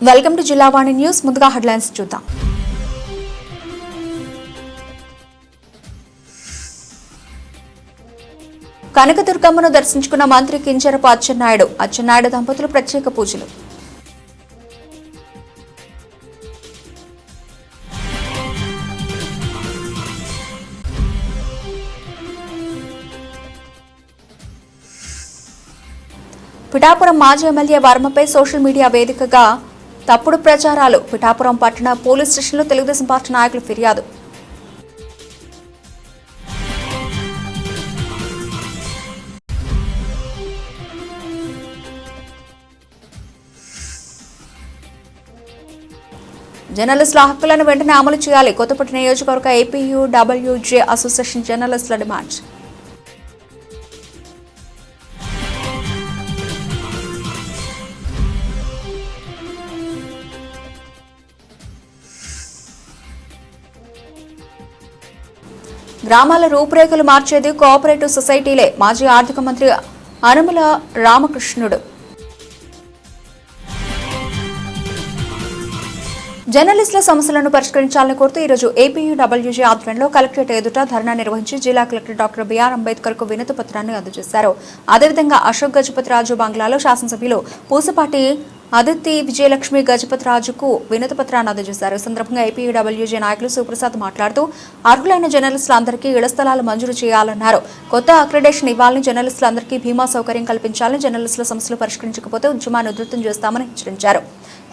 Welcome to Jillavani news. ముందుగా headlines చూద్దాం. కనకదుర్గమ్మను దర్శించుకున్న మంత్రి కింజరపు అచ్చెన్నాయుడు దంపతులు ప్రత్యేక పూజలు. పిఠాపురం మాజీ ఎమ్మెల్యే వర్మపై సోషల్ మీడియా వేదికగా తప్పుడు ప్రచారాలు. పిఠాపురం పట్టణ పోలీస్ స్టేషన్లో తెలుగుదేశం పార్టీ నాయకులు ఫిర్యాదు. జర్నలిస్టుల హక్కులను వెంటనే అమలు చేయాలి. కొత్తపేట నియోజకవర్గ ఏపీయూడబ్ల్యూజే అసోసియేషన్ జర్నలిస్టుల డిమాండ్. గ్రామాల రూపురేఖలు మార్చేది కోఆపరేటివ్ సొసైటీలే. మాజీ ఆర్థిక మంత్రి అనుముల రామకృష్ణుడు. జర్నలిస్టుల సమస్యలను పరిష్కరించాలని కోరుతూ ఈరోజు ఏపీయూడబ్ల్యూజే ఆధ్వర్యంలో కలెక్టరేట్ ఎదుట ధర్నా నిర్వహించి జిల్లా కలెక్టర్ డాక్టర్ బిఆర్ అంబేద్కర్ కు వినతి పత్రాన్ని అందజేశారు. అదేవిధంగా అశోక్ గజపతిరాజు బంగ్లాలో శాసనసభ్యులు పూసపాటి అదితి విజయలక్ష్మి గజపతిరాజుకు వినతి పత్రాన్ని అందజేశారు. ఈ సందర్భంగా ఏపీయూడబ్ల్యూజే నాయకులు సుప్రసాద్ మాట్లాడుతూ అర్హులైన జర్నలిస్టులందరికీ ఇళ్ల స్థలాలు మంజూరు చేయాలన్నారు. కొత్త అక్రిడేషన్ ఇవ్వాలని, జర్నలిస్టులందరికీ బీమా సౌకర్యం కల్పించాలని, జర్నలిస్టుల సమస్యలు పరిష్కరించకపోతే ఉద్యమాన్ని ఉధృతం చేస్తామని హెచ్చరించారు.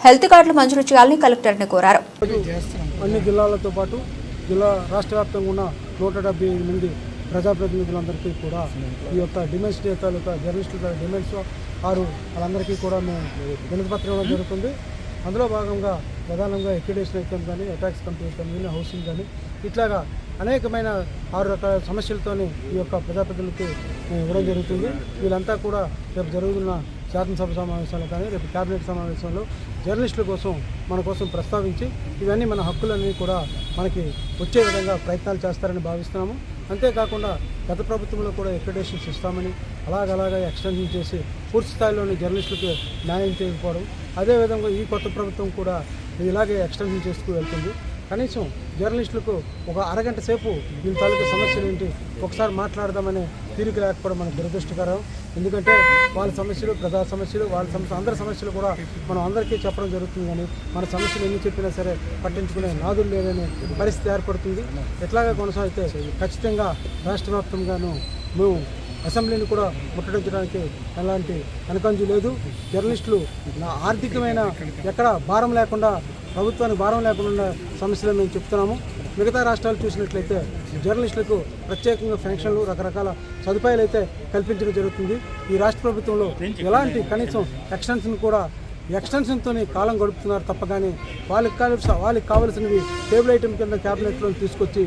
హెల్త్ కార్డులు మంజూరు చేయాలని కలెక్టర్ని కోరారు. అన్ని జిల్లాలతో పాటు రాష్ట్ర వ్యాప్తంగా ఉన్న 175 మంది ప్రజాప్రతినిధులందరికీ కూడా ఈ యొక్క డిమాండ్స్ తాలూకా జర్నలిస్టుల డిమాండ్స్ వాళ్ళందరికీ కూడా మేము వినతి పత్రం ఇవ్వడం జరుగుతుంది. అందులో భాగంగా ప్రధానంగా ఎక్యుడేషన్ ఐటమ్ కానీ, అటాక్స్ కంపెనీ కానీ, హౌసింగ్ కానీ, ఇట్లాగా అనేకమైన 6 రకాల సమస్యలతోని ఈ యొక్క ప్రజాప్రతినిధులకి ఇవ్వడం జరుగుతుంది. వీళ్ళంతా కూడా రేపు జరుగుతున్న శాసనసభ సమావేశాలు కానీ, రేపు క్యాబినెట్ సమావేశంలో జర్నలిస్టుల కోసం మన కోసం ప్రస్తావించి ఇవన్నీ మన హక్కులన్నీ కూడా మనకి వచ్చే విధంగా ప్రయత్నాలు చేస్తారని భావిస్తున్నాము. అంతేకాకుండా గత ప్రభుత్వంలో కూడా ఎక్రిడేషన్స్ ఇస్తామని అలాగ ఎక్స్టెన్షన్ చేసి పూర్తి స్థాయిలోని జర్నలిస్టులకు న్యాయం చేయకపోవడం, అదేవిధంగా ఈ కొత్త ప్రభుత్వం కూడా ఇలాగే ఎక్స్టెన్షన్ చేస్తూ వెళ్తుంది. కనీసం జర్నలిస్టులకు ఒక అరగంట సేపు వీళ్ళ తాలూకా సమస్యలు ఏంటి ఒకసారి మాట్లాడదామనే తీరిక లేకపోవడం మనకు దురదృష్టకరం. ఎందుకంటే వాళ్ళ సమస్యలు, ప్రజా సమస్యలు, వాళ్ళ సమస్య, అందరి సమస్యలు కూడా మనం అందరికీ చెప్పడం జరుగుతుంది. కానీ మన సమస్యలు ఎన్ని చెప్పినా సరే పట్టించుకునే నాదులు లేదనే పరిస్థితి ఏర్పడుతుంది. ఎట్లాగా కొనసాగితే ఖచ్చితంగా రాష్ట్ర వ్యాప్తంగాను మేము అసెంబ్లీని కూడా ముట్టడించడానికి ఎలాంటి వెనకంజు లేదు. జర్నలిస్టులు ఆర్థికమైన ఎక్కడ భారం లేకుండా, ప్రభుత్వానికి భారం లేకుండా సమస్యలను మేము చెప్తున్నాము. మిగతా రాష్ట్రాలు చూసినట్లయితే జర్నలిస్టులకు ప్రత్యేకంగా పెన్షన్లు, రకరకాల సదుపాయాలు అయితే కల్పించడం జరుగుతుంది. ఈ రాష్ట్ర ప్రభుత్వంలో ఎలాంటి కనీసం ఎక్స్టెన్షన్తోనే కాలం గడుపుతున్నారు తప్ప కానీ వాళ్ళకి కావాల్సినవి టేబుల్ ఐటమ్ కింద క్యాబినెట్లో తీసుకొచ్చి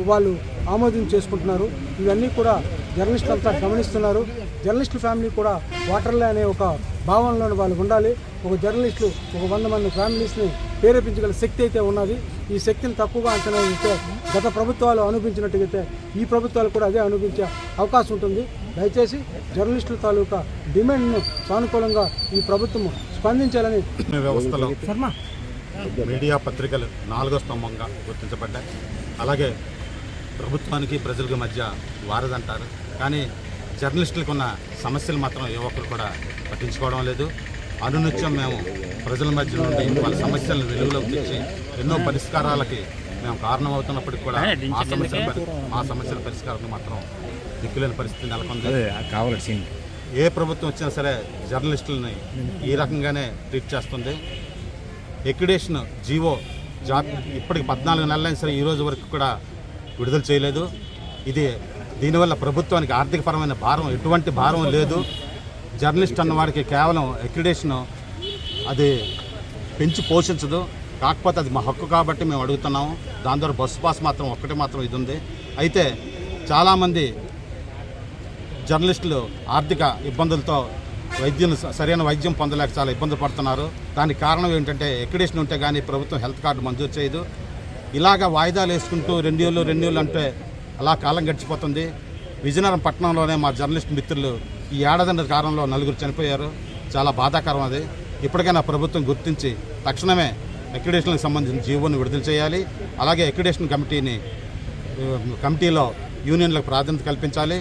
వాళ్ళు ఆమోదం చేసుకుంటున్నారు. ఇవన్నీ కూడా జర్నలిస్టులు అంతా గమనిస్తున్నారు. జర్నలిస్టుల ఫ్యామిలీ కూడా వాటర్లే అనే ఒక భావనలో వాళ్ళు ఉండాలి. ఒక జర్నలిస్టులు ఒక 100 మంది ఫ్యామిలీస్ని ప్రేరేపించగల శక్తి అయితే ఉన్నది. ఈ శక్తిని తక్కువగా అంచనా వేస్తే గత ప్రభుత్వాలు అనుభవించినట్టుగైతే ఈ ప్రభుత్వాలు కూడా అదే అనుభవించే అవకాశం ఉంటుంది. దయచేసి జర్నలిస్టుల తాలూకా డిమాండ్ను సానుకూలంగా ఈ ప్రభుత్వం స్పందించాలని వ్యవస్థలో మీడియా పత్రికలు 4వ స్తంభంగా గుర్తించబడ్డాయి. అలాగే ప్రభుత్వానికి ప్రజలకు మధ్య వారదంటారు. కానీ జర్నలిస్టులకు ఉన్న సమస్యలు మాత్రం ఏ ఒక్కరు కూడా పట్టించుకోవడం లేదు. అనునిత్యం మేము ప్రజల మధ్య నుండి వాళ్ళ సమస్యలను వెలుగులోకి తెచ్చి ఎన్నో పరిష్కారాలకి మేము కారణమవుతున్నప్పటికీ కూడా మా సమస్యల పరిష్కారానికి మాత్రం దిక్కులేని పరిస్థితి నెలకొంది. ఏ ప్రభుత్వం వచ్చినా సరే జర్నలిస్టులని ఈ రకంగానే ట్రీట్ చేస్తుంది. ఎక్యుడేషన్ జీవో ఇప్పటికి 14 నెలలైనా సరే ఈ రోజు వరకు కూడా విడుదల చేయలేదు. దీనివల్ల ప్రభుత్వానికి ఆర్థికపరమైన భారం, ఎటువంటి భారం లేదు. జర్నలిస్ట్ అన్నవాడికి కేవలం ఎక్రిడేషన్ అది పెంచి పోషించదు. కాకపోతే అది మా హక్కు కాబట్టి మేము అడుగుతున్నాము. దాని ద్వారా బస్సు పాస్ మాత్రం ఇది ఉంది. అయితే చాలామంది జర్నలిస్టులు ఆర్థిక ఇబ్బందులతో సరైన వైద్యం పొందలేక చాలా ఇబ్బందులు పడుతున్నారు. దానికి కారణం ఏంటంటే ఎక్రిడేషన్ ఉంటే కానీ ప్రభుత్వం హెల్త్ కార్డు మంజూరు చేయదు. ఇలాగ వాయిదాలు వేసుకుంటూ 2 ఏళ్ళు అంటే అలా కాలం గడిచిపోతుంది. విజయనగరం పట్టణంలోనే మా జర్నలిస్ట్ మిత్రులు ఈ ఏడాది కాలంలో 4 చనిపోయారు. చాలా బాధాకరం అది. ఇప్పటికైనా ప్రభుత్వం గుర్తించి తక్షణమే అక్రిడేషన్కి సంబంధించిన జీవోని విడుదల చేయాలి. అలాగే అక్రిడేషన్ కమిటీలో యూనియన్లకు ప్రాధాన్యత కల్పించాలి.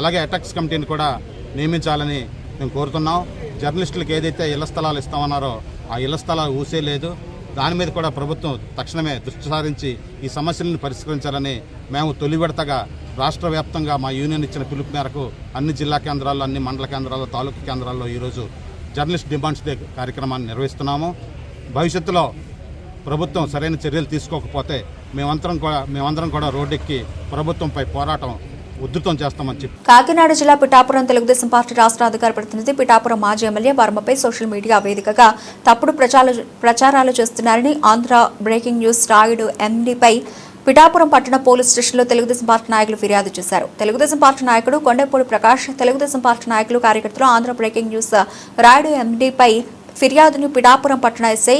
అలాగే అటాక్స్ కమిటీని కూడా నియమించాలని మేము కోరుతున్నాం. జర్నలిస్టులకు ఏదైతే ఇళ్ల స్థలాలు ఇస్తామన్నారో ఆ ఇళ్ల స్థలాలు ఊసే లేదు. దాని మీద కూడా ప్రభుత్వం తక్షణమే దృష్టి సారించి ఈ సమస్యలను పరిష్కరించాలని మేము తొలి విడతగా రాష్ట్ర వ్యాప్తంగా మా యూనియన్ ఇచ్చిన పిలుపు మేరకు అన్ని జిల్లా కేంద్రాల్లో, అన్ని మండల కేంద్రాల్లో, తాలూకు కేంద్రాల్లో ఈరోజు జర్నలిస్ట్ డిమాండ్స్ డే కార్యక్రమాన్ని నిర్వహిస్తున్నాము. భవిష్యత్తులో ప్రభుత్వం సరైన చర్యలు తీసుకోకపోతే మేమందరం కూడా రోడ్డెక్కి ప్రభుత్వంపై పోరాటం ఉధృతం చేస్తామని చెప్పి కాకినాడ జిల్లా పిఠాపురం తెలుగుదేశం పార్టీ రాష్ట్ర అధికార ప్రతినిధి పిఠాపురం మాజీ ఎమ్మెల్యే వర్మపై సోషల్ మీడియా వేదికగా తప్పుడు ప్రచారాలు చేస్తున్నారని ఆంధ్ర బ్రేకింగ్ న్యూస్ రాయుడు ఎండీపై పిఠాపురం పట్టణ పోలీస్ స్టేషన్లో తెలుగుదేశం పార్టీ నాయకులు ఫిర్యాదు చేశారు. తెలుగుదేశం పార్టీ నాయకుడు కొండపూడి ప్రకాష్, తెలుగుదేశం పార్టీ నాయకులు, కార్యకర్తలు ఆంధ్ర బ్రేకింగ్ న్యూస్ రాయుడు ఎండీపై ఫిర్యాదును పిఠాపురం పట్టణ ఎస్ఐ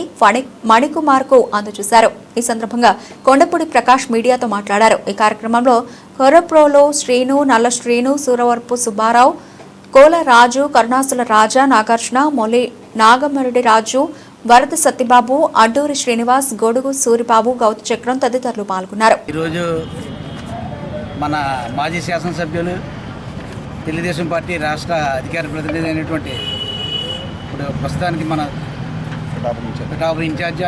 మణికుమార్కు అందజేశారు. ఈ సందర్భంగా కొండపూడి ప్రకాష్ మీడియాతో మాట్లాడారు. ఈ కార్యక్రమంలో కొరప్రోలో శ్రీను, నల్ల శ్రీను, సూరవరపు సుబ్బారావు, కోల రాజు, కరుణాసుల రాజా, నాగార్జున, మొలి నాగమరెడ్డి రాజు, వరద సత్యబాబు, అడ్డూరి శ్రీనివాస్, గొడుగు సూరిబాబు, గౌతు చక్రం తదితరులు పాల్గొన్నారు. ఈరోజు మన మాజీ శాసనసభ్యులు తెలుగుదేశం పార్టీ రాష్ట్ర అధికార ప్రతినిధి అయినటువంటి ఇప్పుడు ప్రస్తుతానికి మన పిఠాపురం ఇన్ఛార్జ్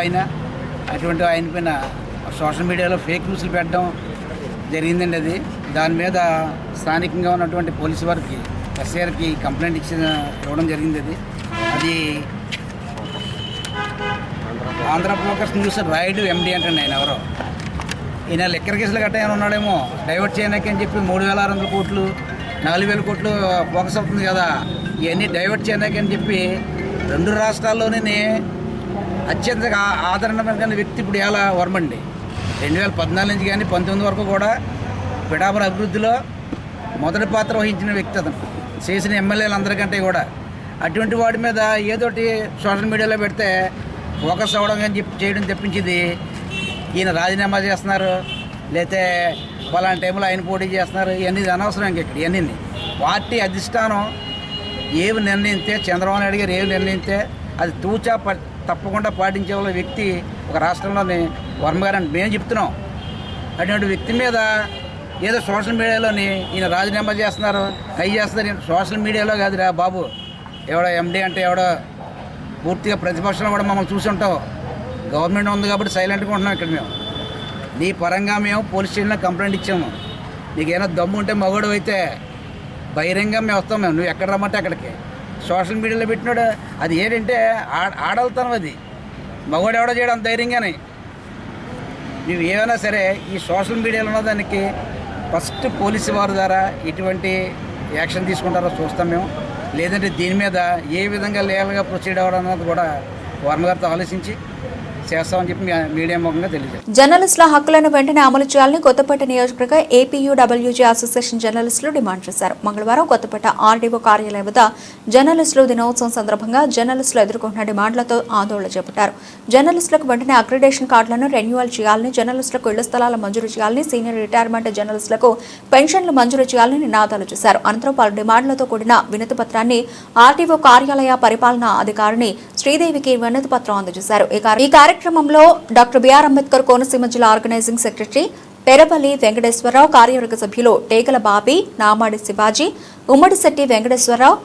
అటువంటి ఆయన పైన సోషల్ మీడియాలో ఫేక్ న్యూస్లు పెట్టడం జరిగిందండి. అది దాని మీద స్థానికంగా ఉన్నటువంటి పోలీసు వారికి, ఎస్ఐఆర్కి కంప్లైంట్ ఇవ్వడం జరిగింది. అది ఆంధ్ర ఫోకస్ న్యూస్ రాయుడు ఎండి అంటే ఆయన ఎవరో, ఈయన లెక్కర్ కేసులు గట్ట ఏమైనా ఉన్నాడేమో డైవర్ట్ చేయడానికి అని చెప్పి 3,600 కోట్లు 4,000 కోట్లు ఫోకస్ అవుతుంది కదా, ఇవన్నీ డైవర్ట్ చేయడానికి అని చెప్పి 2 రాష్ట్రాల్లోనే అత్యంత ఆదరణ కలిగిన వ్యక్తి ఇప్పుడు ఎలా వర్మండి. 2014 నుంచి కానీ 19 వరకు కూడా పిఠాపురం అభివృద్ధిలో మొదటి పాత్ర వహించిన వ్యక్తి అతను, చేసిన ఎమ్మెల్యేలందరికంటే కూడా. అటువంటి వాడి మీద ఏదోటి సోషల్ మీడియాలో పెడితే ఫోకస్ అవ్వడం అని చెప్పి చేయడం తెప్పించింది. ఈయన రాజీనామా చేస్తున్నారు, లేకపోతే పలానా టైంలో ఆయన పోటీ చేస్తున్నారు, ఇవన్నీ అనవసరం. ఇక్కడ ఇవన్నీ పార్టీ అధిష్టానం ఏవి నిర్ణయిస్తే, చంద్రబాబు నాయుడు గారు ఏవి నిర్ణయిస్తే అది తూచా తప్పకుండా పాటించే వాళ్ళ వ్యక్తి ఒక రాష్ట్రంలోని వర్మ గారు అని మేము చెప్తున్నాం. అటువంటి వ్యక్తి మీద ఏదో సోషల్ మీడియాలోని ఈయన రాజీనామా చేస్తున్నారు, అవి చేస్తున్నారు. సోషల్ మీడియాలో కాదురా బాబు, ఎవడో ఎండి అంటే ఎవడో పూర్తిగా ప్రతిపక్షంలో కూడా మమ్మల్ని చూసి ఉంటావు. గవర్నమెంట్ ఉంది కాబట్టి సైలెంట్గా ఉంటున్నాం ఇక్కడ. మేము నీ పరంగా మేము పోలీస్ స్టేషన్లో కంప్లైంట్ ఇచ్చాము. నీకేమైనా దమ్ము ఉంటే మగోడు అయితే బహిరంగంగా మేము వస్తాం. నువ్వు ఎక్కడ రమ్మంటే అక్కడికి. సోషల్ మీడియాలో పెట్టినాడు అది ఏంటంటే ఆడలుతాను. అది మగవాడు ఎవడో చేయడం ధైర్యంగానే. నువ్వు ఏమైనా సరే ఈ సోషల్ మీడియాలో ఉన్న దానికి ఫస్ట్ పోలీసు వారి ద్వారా ఎటువంటి యాక్షన్ తీసుకుంటారో చూస్తాం మేము. లేదంటే దీని మీద ఏ విధంగా లీగల్గా ప్రొసీడ్ అవ్వడం అన్నది కూడా వర్మ గారితో ఆలోచించి చేస్తామని చెప్పి మీడియా ముఖంగా తెలియజేస్తాం. జర్నలిస్టుల హక్కులను వెంటనే అమలు చేయాలని కొత్తపేట నియోజకవర్గ ఏపీయూడబ్ల్యూజీ అసోసియేషన్ జర్నలిస్టులు డిమాండ్ చేశారు. మంగళవారం కొత్తపేట ఆర్డీఓ కార్యాలయం వద్ద జర్నలిస్టుల దినోత్సవం సందర్భంగా జర్నలిస్టులు ఎదుర్కొంటున్న డిమాండ్లతో ఆందోళన చేపట్టారు. జర్నలిస్టులకు వెంటనే అక్రిడేషన్ కార్డులను రెన్యువల్ చేయాలని, జర్నలిస్టులకు ఇళ్ల స్థలాల మంజూరు చేయాలని, సీనియర్ రిటైర్మెంట్ జర్నలిస్టులకు పెన్షన్లు మంజూరు చేయాలని నినాదాలు చేశారు. అనంతరం పలు డిమాండ్లతో కూడిన వినతి పత్రాన్ని ఆర్డీఓ కార్యాలయ పరిపాలనా అధికారిని శ్రీదేవికి వినతి పత్రం అందజేశారు. ఈ కార్యక్రమంలో డాక్టర్ బిఆర్ అంబేద్కర్ కోనసీమ జిల్లా ఆర్గనైజింగ్ సెక్రటరీ పెరబలి వెంకటేశ్వరరావు, కార్యవర్గ సభ్యులు టేకల బాబీ, నామాడి శివాజీ, ఉమ్మడిశెట్టి వెంకటేశ్వరరావు,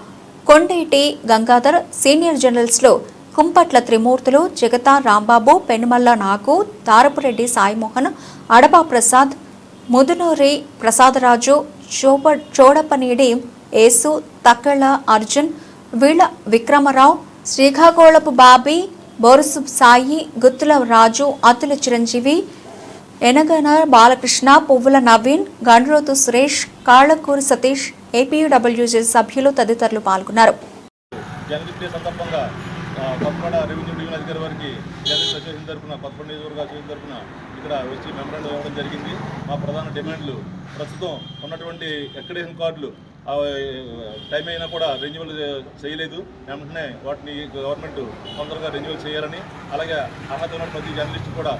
కొండేటి గంగాధర్, సీనియర్ జర్నలిస్టులు కుంపట్ల త్రిమూర్తులు, జగతా రాంబాబు, పెనుమల్ల నాగు, తారపురెడ్డి సాయిమోహన్, అడపా ప్రసాద్, ముదునూరి ప్రసాదరాజు, చోడపనీడి యేసు, తక్కళ్ల అర్జున్, వీళ్ళ విక్రమరావు, శ్రీకాకుళపు బాబీ, బోరుసు సాయి, గుత్తుల రాజు, అతుల చిరంజీవి, ఎనగన బాలకృష్ణ, పువ్వుల నవీన్, గండ్రోతు సురేష్, కాళ్లకూరు సతీష్, ఏపీయూడబ్ల్యూజీ సభ్యులు తదితరులు పాల్గొన్నారు. కొత్తపేట రెవెన్యూ డివిజన్ అధికారి వారికి జర్నలిస్ట్ అసోసియేషన్ తరఫున, కొత్తపేట నియోజకవర్గ అసోసియేషన్ తరఫున ఇక్కడ వచ్చి మెమరాండం ఇవ్వడం జరిగింది. మా ప్రధాన డిమాండ్లు ప్రస్తుతం ఉన్నటువంటి అక్రిడేషన్ కార్డులు టైం అయినా కూడా రెన్యువల్ చేయలేదు. వెంటనే వాటిని గవర్నమెంట్ తొందరగా రెన్యువల్ చేయాలని, అలాగే అర్హత ఉన్న ప్రతి జర్నలిస్టు కూడా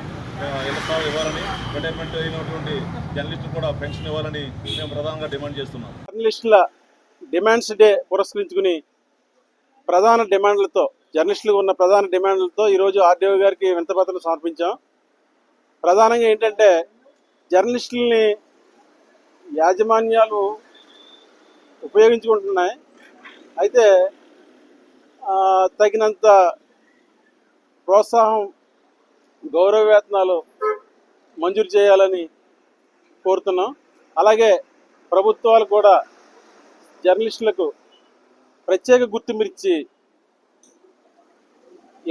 ఇళ్ల స్థలం ఇవ్వాలని, రిటైర్మెంట్ అయినటువంటి జర్నలిస్టు కూడా పెన్షన్ ఇవ్వాలని మేము ప్రధానంగా డిమాండ్ చేస్తున్నాం. జర్నలిస్టుల డిమాండ్స్ డే పురస్కరించుకుని ప్రధాన డిమాండ్లతో జర్నలిస్టులకు ఉన్న ప్రధాన డిమాండ్లతో ఈరోజు ఆర్డీఓ గారికి వినతిపత్రం సమర్పించాం. ప్రధానంగా ఏంటంటే జర్నలిస్టులని యాజమాన్యాలు ఉపయోగించుకుంటున్నాయి. అయితే తగినంత ప్రోత్సాహం, గౌరవ వేతనాలు మంజూరు చేయాలని కోరుతున్నాం. అలాగే ప్రభుత్వాలు కూడా జర్నలిస్టులకు ప్రత్యేక గుర్తింపు ఇచ్చి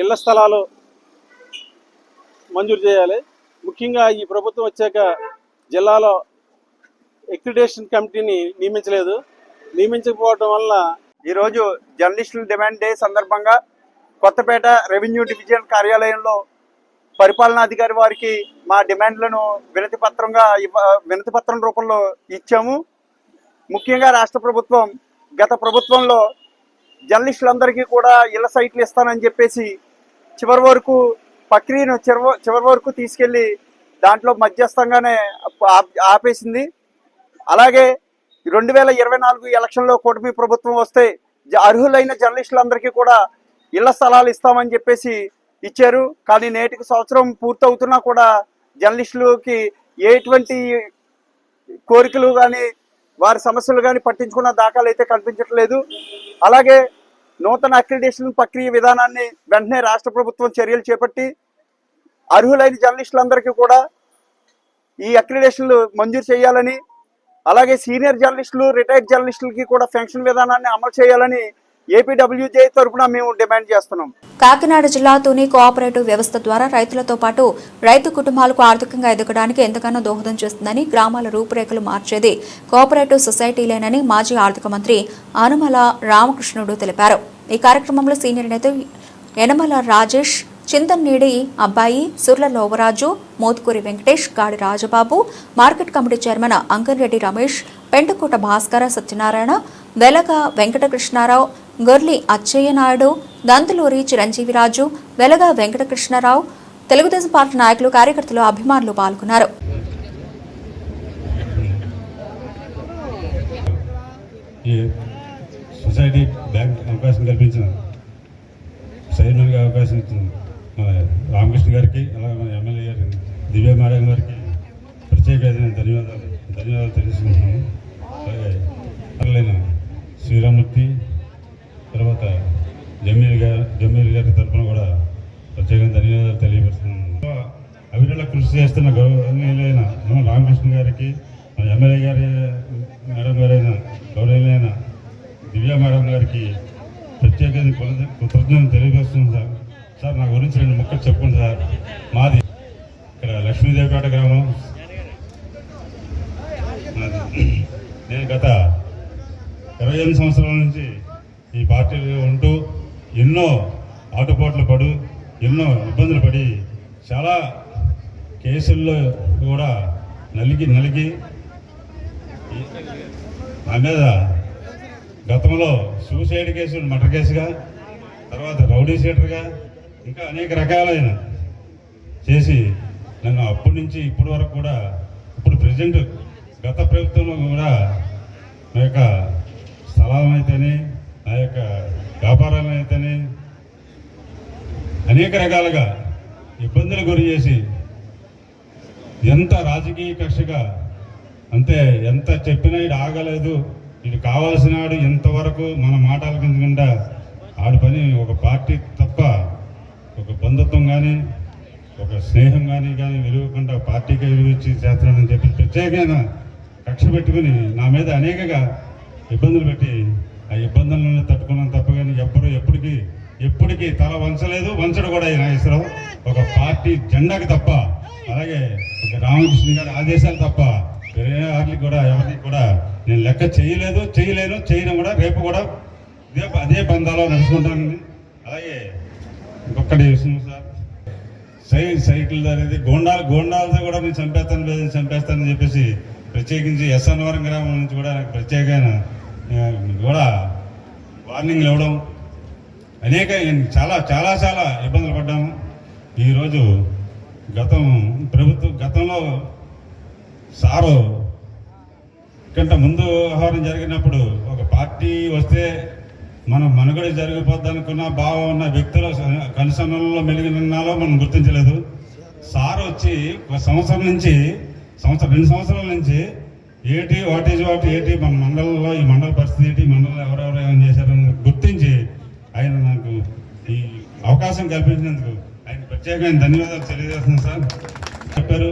ఇళ్ల స్థలాలు మంజూరు చేయాలి. ముఖ్యంగా ఈ ప్రభుత్వం వచ్చాక జిల్లాలో ఎక్రిడేషన్ కమిటీని నియమించకపోవడం వల్ల ఈరోజు జర్నలిస్టుల డిమాండ్ డే సందర్భంగా కొత్తపేట రెవెన్యూ డివిజన్ కార్యాలయంలో పరిపాలనాధికారి వారికి మా డిమాండ్లను వినతిపత్రం రూపంలో ఇచ్చాము. ముఖ్యంగా రాష్ట్ర ప్రభుత్వం గత ప్రభుత్వంలో జర్నలిస్టులందరికీ కూడా ఇళ్ల సైట్లు ఇస్తానని చెప్పేసి చివరి వరకు తీసుకెళ్లి దాంట్లో మధ్యస్థంగానే ఆపేసింది. అలాగే 2024 ఎలక్షన్లో కూటమి ప్రభుత్వం వస్తే అర్హులైన జర్నలిస్టులందరికీ కూడా ఇళ్ల స్థలాలు ఇస్తామని చెప్పేసి ఇచ్చారు. కానీ నేటికి సంవత్సరం పూర్తవుతున్నా కూడా జర్నలిస్టులకి ఎటువంటి కోరికలు కానీ వారి సమస్యలు కానీ పట్టించుకున్న దాఖలు అయితే కనిపించట్లేదు. అలాగే నూతన అక్రిడేషన్ ప్రక్రియ విధానాన్ని వెంటనే రాష్ట్ర ప్రభుత్వం చర్యలు చేపట్టి అర్హులైన జర్నలిస్టులందరికీ కూడా ఈ అక్రిడేషన్లు మంజూరు చేయాలని, అలాగే సీనియర్ జర్నలిస్టులు, రిటైర్డ్ జర్నలిస్టులకి కూడా పెన్షన్ విధానాన్ని అమలు చేయాలని ఏపీడబ్ల్యూజే తరఫున మేము డిమాండ్ చేస్తున్నాం. కాకినాడ జిల్లా తుని కోఆపరేటివ్ వ్యవస్థ ద్వారా రైతులతో పాటు రైతు కుటుంబాలకు ఆర్థికంగా ఎదగడానికి ఎంతగానో దోహదం చేస్తుందని, గ్రామాల రూపురేఖలు మార్చేది కోఆపరేటివ్ సొసైటీలేనని మాజీ ఆర్థిక మంత్రి అనుమల రామకృష్ణుడు తెలిపారు. ఈ కార్యక్రమంలో సీనియర్ నేత యనమల రాజేష్, చింతన్నీడి అబ్బాయి, Surla Lovaraju, Mothkuri Venkatesh, Gadi Rajababu, market committee chairman Ankanreddy Ramesh, Pentakota Bhaskara Satyanarayana, Velaga Venkatakrishnarao, Gorli Achaiah Naidu, Dantuluri Chiranjeevi Raju, వెలగ వెంకటకృష్ణారావు, తెలుగుదేశం పార్టీ నాయకులు, కార్యకర్తలు, అభిమానులు పాల్గొన్నారు. సొసైటీ బ్యాంక్ అవకాశం కల్పించిన చైర్మన్గా అవకాశం ఇచ్చిన మన రామకృష్ణ గారికి, అలాగే మన ఎమ్మెల్యే గారి దివ్య మేడం గారికి ప్రత్యేక ధన్యవాదాలు తెలుసుకుంటున్నాము. అలాగే శ్రీరామూర్తి, తర్వాత జమీల్ గారి తరఫున కూడా ప్రత్యేకంగా ధన్యవాదాలు తెలియపరుస్తున్నాము. అవిరళ కృషి చేస్తున్న గౌరవనీయులైన మన రామకృష్ణ గారికి, మన ఎమ్మెల్యే గారి మేడం గారైన గౌరవనీయులైన దివ్య మేడం గారికి ప్రత్యేక కృతజ్ఞతలు తెలియపరుస్తున్నాం. సార్ నా గురించి 2 ముక్కలు చెప్పుకోండి సార్. మాది ఇక్కడ లక్ష్మీదేవిపేట గ్రామం. నేను గత 28 సంవత్సరాల నుంచి ఈ పార్టీలో ఉంటూ ఎన్నో ఆటుపోట్లు పడు, ఎన్నో ఇబ్బందులు పడి, చాలా కేసుల్లో కూడా నలిగి నా మీద గతంలో సూసైడ్ కేసులు, మర్డర్ కేసుగా, తర్వాత రౌడీ షీటర్గా, ఇంకా అనేక రకాలైన చేసి నన్ను అప్పటి నుంచి ఇప్పటి వరకు కూడా, ఇప్పుడు ప్రజెంట్ గత ప్రభుత్వంలో కూడా నా యొక్క స్థలాలను అయితేనే, నా యొక్క వ్యాపారాలను అయితేనే అనేక రకాలుగా ఇబ్బందులు గురి చేసి, ఎంత రాజకీయ కక్షగా, అంతే ఎంత చెప్పినా ఇది ఆగలేదు, ఇది కావాల్సిన వాడు ఇంతవరకు మన మాట ఆలకించకుండా ఆడి పని ఒక పార్టీ తప్ప ఒక బంధుత్వం కానీ ఒక స్నేహం కానీ విలువకుండా పార్టీకి విలువిచ్చి చేస్తున్నానని చెప్పి ప్రత్యేకమైన కక్ష పెట్టుకుని నా మీద అనేకగా ఇబ్బందులు పెట్టి ఆ ఇబ్బందులను తట్టుకున్నాను తప్ప కానీ ఎప్పటికీ తల వంచడు కూడా ఈ నాగేశ్వరరావు ఒక పార్టీ జెండాకి తప్ప, అలాగే ఒక రామకృష్ణ గారి ఆదేశాలు తప్ప వేరే వాటికి కూడా ఎవరికి కూడా నేను లెక్క చేయను కూడా. రేపు కూడా అదే బంధాలో నడుచుకుంటానని. అలాగే ఇంకొకటి విషయం సార్, సైకిల్ అనేది గోండాలతో కూడా నేను చంపేస్తానని చెప్పేసి ప్రత్యేకించి ఎస్ఎన్వరం గ్రామం నుంచి కూడా నాకు ప్రత్యేకమైన కూడా వార్నింగ్లు ఇవ్వడం, అనేక చాలా చాలా చాలా ఇబ్బందులు పడ్డాము. ఈరోజు గతంలో సారు కంటే ముందు వ్యవహారం జరిగినప్పుడు ఒక పార్టీ వస్తే మన మనుగడ జరిగిపోద్ది అనుకున్న భావం ఉన్న వ్యక్తుల కనుసన్నల్లో మెలిగినాలో మనం గుర్తించలేదు. సార్ వచ్చి ఒక సంవత్సరం నుంచి 2 సంవత్సరాల నుంచి వాట్ ఈజ్ ఏంటి మన మండలంలో ఈ మండల పరిస్థితి ఏంటి, మండలంలో ఎవరెవరు ఏమైనా చేశారని గుర్తించి ఆయన నాకు ఈ అవకాశం కల్పించినందుకు ఆయన ప్రత్యేకమైన ధన్యవాదాలు తెలియజేస్తున్నాను సార్. చెప్పారు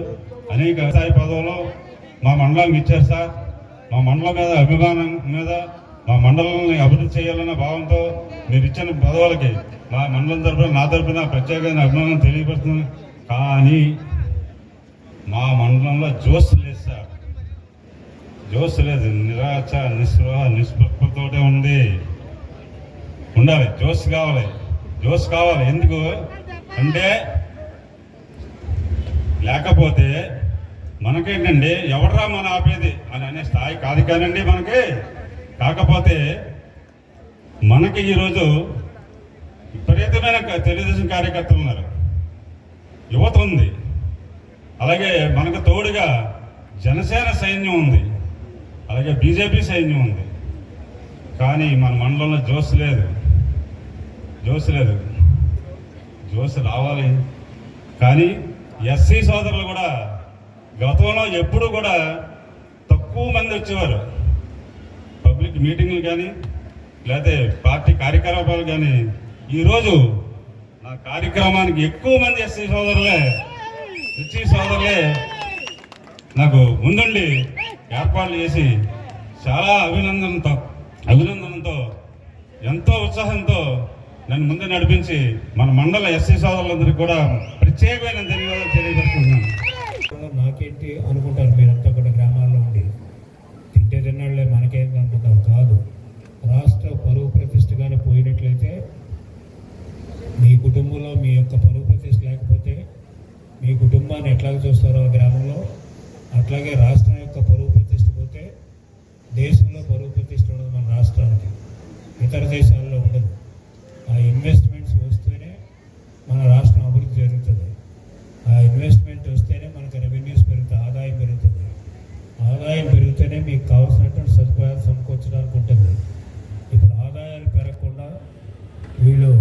అనేక స్థాయి పదవులు మా మండలానికి ఇచ్చారు సార్. మా మండలం మీద అభిమానం మీద మా మండలాన్ని అభివృద్ధి చేయాలన్న భావంతో మీరు ఇచ్చిన పదవులకి మా మండలం తరఫున నా తరఫున ప్రత్యేకమైన అభిమానం తెలియపరుస్తున్నాను. కానీ మా మండలంలో జోస్ లేదు సార్, జోస్ లేదు. నిరాశ నిస్పృహతోటే ఉండాలి. జోస్ కావాలి. ఎందుకు అంటే లేకపోతే మనకేంటండి ఎవడరా మన ఆపేది అని అనే స్థాయి కాదు కానండి మనకి. కాకపోతే మనకి ఈరోజు విపరీతమైన తెలుగుదేశం కార్యకర్తలు ఉన్నారు, యువత ఉంది, అలాగే మనకు తోడుగా జనసేన సైన్యం ఉంది, అలాగే బీజేపీ సైన్యం ఉంది. కానీ మన మండలంలో జోస్ లేదు. జోస్ రావాలి. కానీ ఎస్సీ సోదరులు కూడా గతంలో ఎప్పుడు కూడా తక్కువ మంది వచ్చేవారు పబ్లిక్ మీటింగ్లు కానీ లేకపోతే పార్టీ కార్యకలాపాలు కానీ. ఈరోజు నా కార్యక్రమానికి ఎక్కువ మంది ఎస్సీ సోదరులే నాకు ముందుండి ఏర్పాట్లు చేసి చాలా అభినందనతో ఎంతో ఉత్సాహంతో నన్ను ముందు నడిపించి మన మండల ఎస్సీ సోదరులందరికీ కూడా ప్రత్యేకమైన ధన్యవాదాలు తెలియజేస్తున్నాను. నాకేంటి అనుకుంటారు మీరంతా కూడా గ్రామాల్లో ఉండి, తింటే తిన్నాళ్ళే మనకేంటి అనుకుంటారు. కాదు, రాష్ట్ర పరువు ప్రతిష్టగానే పోయినట్లయితే మీ కుటుంబంలో మీ యొక్క పరువు ప్రతిష్ట లేకపోతే మీ కుటుంబాన్ని ఎట్లాగ చూస్తారో గ్రామంలో, అట్లాగే రాష్ట్రం యొక్క పరువు ప్రతిష్ట పోతే దేశంలో పరువు ప్రతిష్ట ఉండదు మన రాష్ట్రానికి, ఇతర దేశాల్లో ఉండదు. ఆ ఇన్వెస్ట్మెంట్స్ వస్తేనే మన రాష్ట్రం అభివృద్ధి జరుగుతుంది. ఆ ఇన్వెస్ట్మెంట్ వస్తేనే మనకు రెవెన్యూస్ పెరుగుతాయి, ఆదాయం పెరుగుతుంది. ఆదాయం పెరిగితేనే మీకు కావాల్సినటువంటి సదుపాయాలు సమకూర్చడానికి ఉంటుంది. ఇప్పుడు ఆదాయాలు పెరగకుండా వీళ్ళు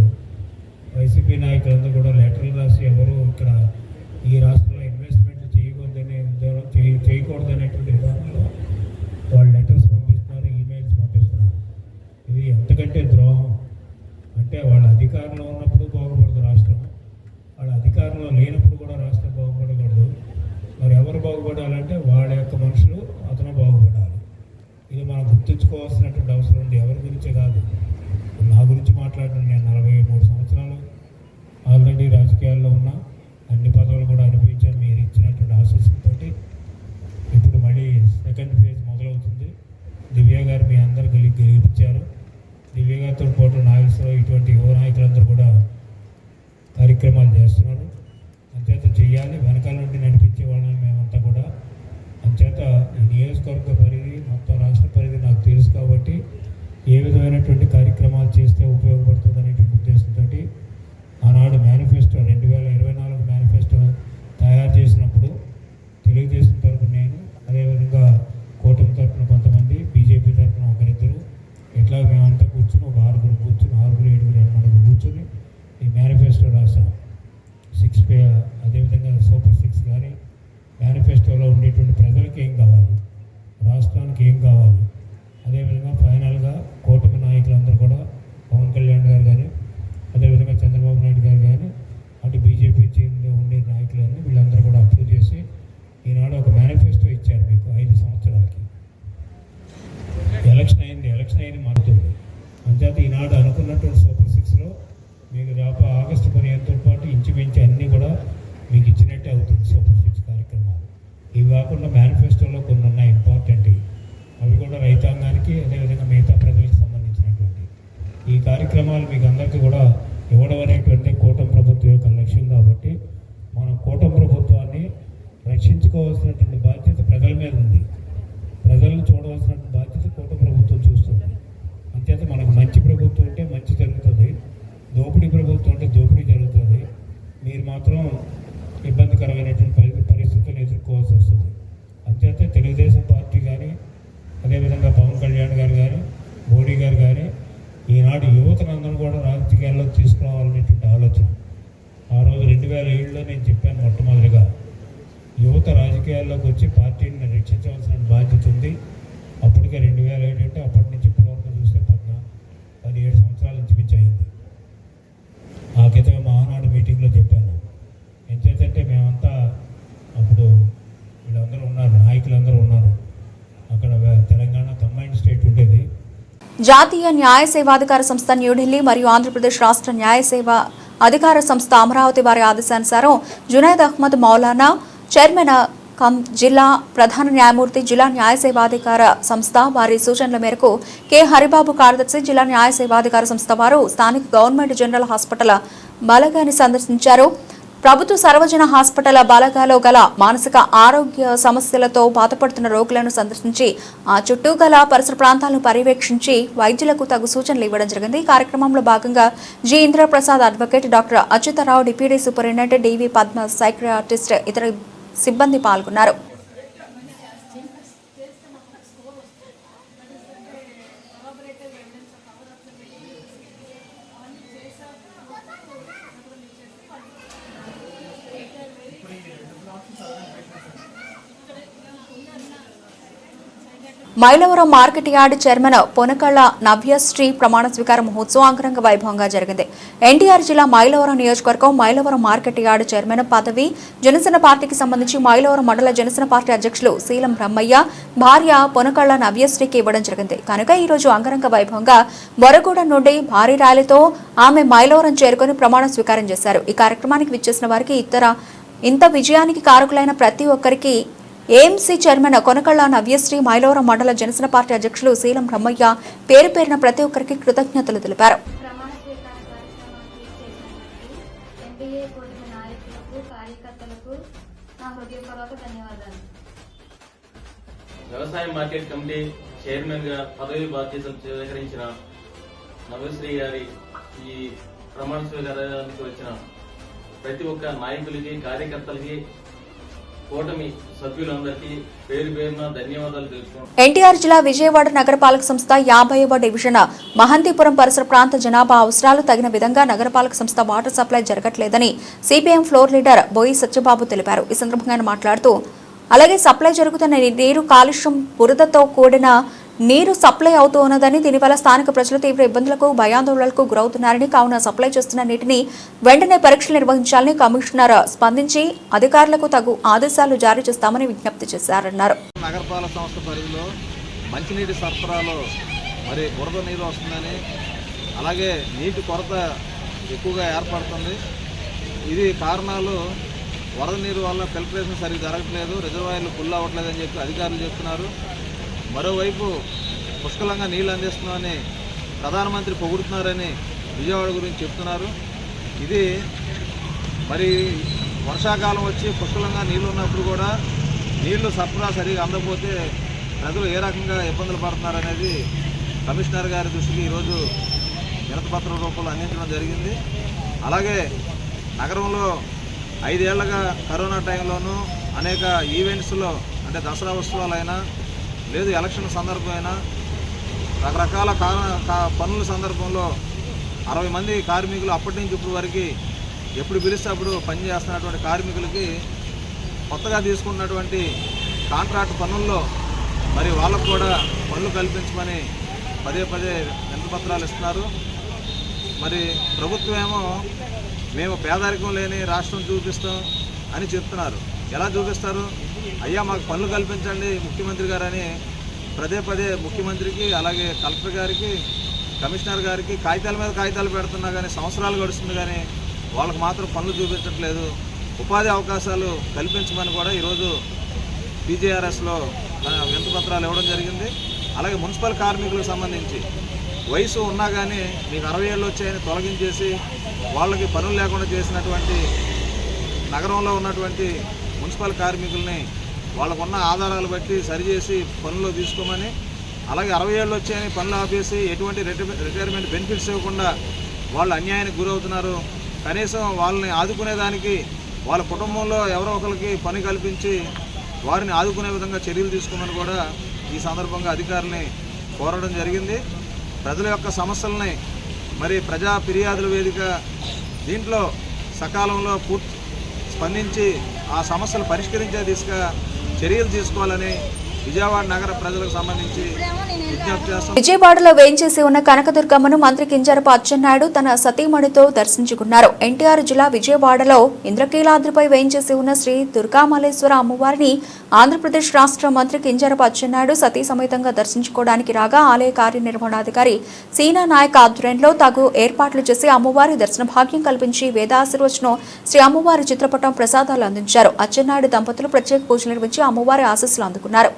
వైసీపీ నాయకులందరూ కూడా లెటర్లు రాసి ఎవరు ఇక్కడ ఈ రాష్ట్రంలో ఇన్వెస్ట్మెంట్ చేయకూడదనేటువంటి విధానంలో వాళ్ళు లెటర్స్ పంపిస్తున్నారు, ఈమెయిల్స్ పంపిస్తున్నారు. ఇది ఎంతకంటే ద్రోహం అంటే వాళ్ళ అధికారంలో ఉన్నప్పుడు బాగుపడదు రాష్ట్రం, వాళ్ళ అధికారంలో లేనప్పుడు కూడా రాష్ట్రం బాగుపడకూడదు. మరి ఎవరు బాగుపడాలంటే వాళ్ళ యొక్క మనుషులు అతను బాగుపడాలి. ఇది మనం గుర్తుంచుకోవాల్సినటువంటి అవసరం ఉంది. ఎవరి గురించే కాదు, నా గురించి మాట్లాడడం. నేను 43 సంవత్సరాలు ఆల్రెడీ రాజకీయాల్లో ఉన్నా, అన్ని పదవులు కూడా అనుభవించాను మీరు ఇచ్చినటువంటి ఆశీస్సులతో. ఇప్పుడు మళ్ళీ సెకండ్ ఫేజ్ మొదలవుతుంది. దివ్య గారు మీ అందరు గెలిపించారు. దివ్య గారితో పాటు నాగేశ్వరరావు ఇటువంటి యువ నాయకులందరూ కూడా కార్యక్రమాలు చేస్తున్నారు. అంచేత చెయ్యాలి, వెనకాల నుండి నడిపించే వాళ్ళని మేమంతా కూడా. అంచేత ఈ నియోజకవర్గ పరిధి మొత్తం రాష్ట్ర పరిధి నాకు తెలుసు కాబట్టి ఏ విధమైనటువంటి కార్యక్రమాలు చేస్తే ఉపయోగపడుతుంది అనేటువంటి ఉద్దేశంతో ఆనాడు మేనిఫెస్టో 2024 మేనిఫెస్టో తయారు చేసినప్పుడు తెలుగుదేశం తరఫున నేను, అదేవిధంగా కూటమి తరఫున కొంతమంది, బీజేపీ తరఫున ఒకరిద్దరు, ఇట్లా మేమంతా కూర్చుని ఒక 6 కూర్చుని 7 కూర్చుని ఈ మేనిఫెస్టో రాసాం. 6 అదేవిధంగా సూపర్ 6 కానీ మేనిఫెస్టోలో ఉండేటువంటి ప్రజలకు ఏం కావాలి, రాష్ట్రానికి ఏం కావాలి, అదేవిధంగా ఫైనల్గా కూటమి నాయకులందరూ కూడా పవన్ కళ్యాణ్ గారు కానీ, అదేవిధంగా చంద్రబాబు నాయుడు గారు కానీ, అటు బీజేపీ టీంలో ఉండే నాయకులన్నీ వీళ్ళందరూ కూడా అప్రూవ్ చేసి ఈనాడు ఒక మేనిఫెస్టో ఇచ్చారు మీకు 5 సంవత్సరాలకి. ఎలక్షన్ అయింది మారుతుంది. అంచేత ఈనాడు అనుకున్నటువంటి సూపర్ 6లో మీకు ఆగస్టు 15తో పాటు ఇంచుమించి అన్నీ కూడా మీకు ఇచ్చినట్టే అవుతుంది సూపర్ 6 కార్యక్రమాలు. ఇవి కాకుండా మేనిఫెస్టోలో కొన్ని ఉన్నాయి ఇంపార్టెంట్, అవి కూడా రైతాంగానికి అదేవిధంగా మిగతా ప్రజలకు సంబంధించినటువంటి ఈ కార్యక్రమాలు మీకు అందరికీ కూడా ఇవ్వడం అనేటువంటి కూటమి ప్రభుత్వం యొక్క లక్ష్యం. కాబట్టి మనం కూటమి ప్రభుత్వాన్ని రక్షించుకోవాల్సినటువంటి బాధ్యత ప్రజల మీద ఉంది. ప్రజలను చూడవలసినటువంటి బాధ్యత కూటమి ప్రభుత్వం చూస్తుంది. అంచేత మనకు మంచి ప్రభుత్వం ఉంటే మంచి జరుగుతుంది, దోపిడీ ప్రభుత్వం అంటే దోపిడీ జరుగుతుంది. మీరు మాత్రం ఇబ్బందికరమైనటువంటి పరిస్థితులను ఎదుర్కోవాల్సి వస్తుంది. అంచేత తెలుగుదేశం పార్టీ కానీ, అదేవిధంగా పవన్ కళ్యాణ్ గారు కానీ, మోడీ గారు కానీ ఈనాడు యువతనందరూ కూడా రాజకీయాల్లో తీసుకురావాలనేటువంటి ఆలోచన. ఆ రోజు 2007లో నేను చెప్పాను, మొట్టమొదటిగా యువత రాజకీయాల్లోకి వచ్చి పార్టీని రక్షించవలసిన బాధ్యత ఉంది. అప్పటికే 2007 అంటే అప్పటి నుంచి ఇప్పటి వరకు చూస్తే 17 సంవత్సరాల నుంచి మించి అయింది. ఆ క్రితమే మహానాడు మీటింగ్లో చెప్పాను. ఎంచేతంటే మేమంతా అప్పుడు వీళ్ళందరూ ఉన్నారు, నాయకులందరూ ఉన్నారు. అక్కడ తెలంగాణ కంబైన్డ్ స్టేట్ ఉండేది. జాతీయ న్యాయ సేవాధికార సంస్థ న్యూఢిల్లీ మరియు ఆంధ్రప్రదేశ్ రాష్ట్ర న్యాయ సేవ అధికార సంస్థ అమరావతి వారి ఆదేశానుసారం జునైద్ అహ్మద్ మౌలానా చైర్మన్ జిల్లా ప్రధాన న్యాయమూర్తి జిల్లా న్యాయ సేవాధికార సంస్థ వారి సూచనల మేరకు కె హరిబాబు కార్యదర్శి జిల్లా న్యాయ సేవాధికార సంస్థ వారు స్థానిక గవర్నమెంట్ జనరల్ హాస్పిటల్ బాలగాని సందర్శించారు. ప్రభుత్వ సర్వజన హాస్పిటల్ బాలగాలో గల మానసిక ఆరోగ్య సమస్యలతో బాధపడుతున్న రోగులను సందర్శించి ఆ చుట్టూ గల పరిసర ప్రాంతాలను పర్యవేక్షించి వైద్యులకు తగు సూచనలు ఇవ్వడం జరిగింది. ఈ కార్యక్రమంలో భాగంగా G Indraprasad advocate, doctor Achyutarao deputy superintendent, DV Padma psychiatrist, ఇతర సిబ్బంది పాల్గొన్నారు. Mylavaram market yard chairman Ponakalla Navyasri ప్రమాణ స్వీకార మహోత్సవం అంగరంగ వైభవంగా జరిగింది. ఎన్టీఆర్ జిల్లా మైలవరం నియోజకవర్గం మైలవరం మార్కెట్ యార్డ్ చైర్మన్ పదవి జనసేన పార్టీకి సంబంధించి మైలవరం మండల జనసేన పార్టీ అధ్యక్షులు శీలం బ్రహ్మయ్య భార్య పొనకళ్ల నవ్యశ్రీకి ఇవ్వడం జరిగింది. కనుక ఈ రోజు అంగరంగ వైభవంగా బొరగూడ నుండి భారీ ర్యాలీతో ఆమె మైలవరం చేరుకుని ప్రమాణ స్వీకారం చేశారు. ఈ కార్యక్రమానికి విచ్చేసిన వారికి ఇంత విజయానికి కారకులైన ప్రతి ఒక్కరికి ఏఎంసీ చైర్మన్ కొనకళ్ల నవ్యశ్రీ, మైలవరం మండల జనసేన పార్టీ అధ్యక్షులు శీలం బ్రహ్మయ్య పేరు పేరున ప్రతి ఒక్కరికి కృతజ్ఞతలు తెలిపారు. వ్యవసాయ మార్కెట్ కమిటీ చైర్మన్ గా పదవి బాధ్యతలు స్వీకరించిన నవ్యశ్రీ గారి ఈ ప్రమాణ స్వీకారానికి వచ్చిన ప్రతి ఒక్క నాయకులకి, కార్యకర్తలకి, కూటమి సభ్యులందరికీ పేరు పేరున ధన్యవాదాలు తెలుపుతున్నాను. ఎన్టీఆర్ జిల్లా విజయవాడ నగరపాలక సంస్థ 50వ డివిజన్ మహంతిపురం పరిసర ప్రాంత జనాభా అవసరాలు తగిన విధంగా నగరపాలక సంస్థ వాటర్ సప్లై జరగట్లేదని CPM floor leader Boyi Satyababu తెలిపారు. ఈ సందర్భంగా ఆయన మాట్లాడుతూ, అలాగే సప్లై జరుగుతున్న నీరు కాలుష్యం, బురదతో కూడిన నీరు సప్లై అవుతూ ఉన్నదని, దీనివల్ల స్థానిక ప్రజలు తీవ్ర ఇబ్బందులకు, భయాందోళనలకు గురవుతున్నారని, కావున సప్లై చేస్తున్న నీటిని వెంటనే పరీక్షలు నిర్వహించాలని కమిషనర్ స్పందించి అధికారులకు తగు ఆదేశాలు జారీ చేస్తామని విజ్ఞప్తి చేశారన్నారు. నగరపాలక సంస్థ పరిధిలో మంచినీటి సరఫరాలో మరి బురద నీరు వస్తుందని, అలాగే నీటి కొరత ఎక్కువగా ఏర్పడుతుంది. ఇది కారణాలు వరద నీరు వల్ల ఫిల్టరేషన్ సరిగ్గా జరగట్లేదు, రిజర్వాయర్లు ఫుల్ అవ్వట్లేదని చెప్పి అధికారులు చెప్తున్నారు. మరోవైపు పుష్కలంగా నీళ్ళు అందిస్తున్నామని ప్రధానమంత్రి పొగుడుతున్నారని విజయవాడ గురించి చెప్తున్నారు. ఇది మరి వర్షాకాలం వచ్చి పుష్కలంగా నీళ్లు ఉన్నప్పుడు కూడా నీళ్లు సరఫరా సరిగా అందకపోతే ప్రజలు ఏ రకంగా ఇబ్బందులు పడుతున్నారనేది కమిషనర్ గారి దృష్టికి ఈరోజు వినతిపత్రం రూపంలో అందించడం జరిగింది. అలాగే నగరంలో 5 ఏళ్లుగా కరోనా టైంలోనూ అనేక ఈవెంట్స్లో, అంటే దసరా ఉత్సవాలైనా లేదు ఎలక్షన్ సందర్భమైనా, రకరకాల పనుల సందర్భంలో 60 మంది కార్మికులు అప్పటి నుంచి ఇప్పుడు వరకు ఎప్పుడు పిలిస్తే అప్పుడు పనిచేస్తున్నటువంటి కార్మికులకి కొత్తగా తీసుకున్నటువంటి కాంట్రాక్ట్ పనుల్లో మరి వాళ్ళకు కూడా పనులు కల్పించమని పదే వినతిపత్రాలు ఇస్తున్నారు. మరి ప్రభుత్వం ఏమో మేము పేదరికం లేని రాష్ట్రం చూపిస్తాం అని చెప్తున్నారు. ఎలా చూపిస్తారు? అయ్యా మాకు పనులు కల్పించండి ముఖ్యమంత్రి గారని పదే ముఖ్యమంత్రికి, అలాగే కలెక్టర్ గారికి, కమిషనర్ గారికి కాగితాల మీద కాగితాలు పెడుతున్నా కానీ సంవత్సరాలు గడుస్తుంది, కానీ వాళ్ళకు మాత్రం పనులు చూపించట్లేదు. ఉపాధి అవకాశాలు కల్పించమని కూడా ఈరోజు పీజేఆర్ఎస్లో వినతిపత్రాలు ఇవ్వడం జరిగింది. అలాగే మున్సిపల్ కార్మికులకు సంబంధించి వయసు ఉన్నా కానీ మీకు 60 ఏళ్ళు వచ్చాయని తొలగించేసి వాళ్ళకి పనులు లేకుండా చేసినటువంటి నగరంలో ఉన్నటువంటి మున్సిపల్ కార్మికుల్ని వాళ్ళకున్న ఆధారాలు బట్టి సరిచేసి పనుల్లో తీసుకోమని, అలాగే 60 ఏళ్ళు వచ్చాయని పనులు ఆపేసి ఎటువంటి రిటైర్మెంట్ బెనిఫిట్స్ ఇవ్వకుండా వాళ్ళు అన్యాయానికి గురవుతున్నారు. కనీసం వాళ్ళని ఆదుకునేదానికి వాళ్ళ కుటుంబంలో ఎవరో ఒకరికి పని కల్పించి వారిని ఆదుకునే విధంగా చర్యలు తీసుకోమని కూడా ఈ సందర్భంగా అధికారులని కోరడం జరిగింది. ప్రజల యొక్క సమస్యలని మరి ప్రజా ఫిర్యాదుల వేదిక దీంట్లో సకాలంలో స్పందించి ఆ సమస్యలు పరిష్కరించే దిశగా చర్యలు తీసుకోవాలని విజయవాడ నగర ప్రజలకు సంబంధించి విజ్ఞప్తి చేస్తాం. విజయవాడలో వేయించేసి ఉన్న కనకదుర్గమ్మను మంత్రి కింజరపు అచ్చెన్నాయుడు తన సతీమణితో దర్శించుకున్నారు. ఎన్టీఆర్ జిల్లా విజయవాడలో ఇంద్రకీలాద్రిపై వేయించేసి ఉన్న శ్రీ దుర్గామల్లేశ్వర అమ్మవారిని ఆంధ్రప్రదేశ్ రాష్ట్ర మంత్రి కింజరపు అచ్చెన్నాయుడు సతీ సమేతంగా దర్శించుకోవడానికి రాగా ఆలయ కార్యనిర్వహణాధికారి సీనా నాయక్ ఆధ్వర్యంలో తగు ఏర్పాట్లు చేసి అమ్మవారి దర్శన భాగ్యం కల్పించి వేదాశీర్వచనం శ్రీ అమ్మవారి చిత్రపటం ప్రసాదాలు అందించారు. అచ్చెన్నాయుడు దంపతులు ప్రత్యేక పూజలు నిర్వహించి అమ్మవారి ఆశీస్సులు అందుకున్నారు.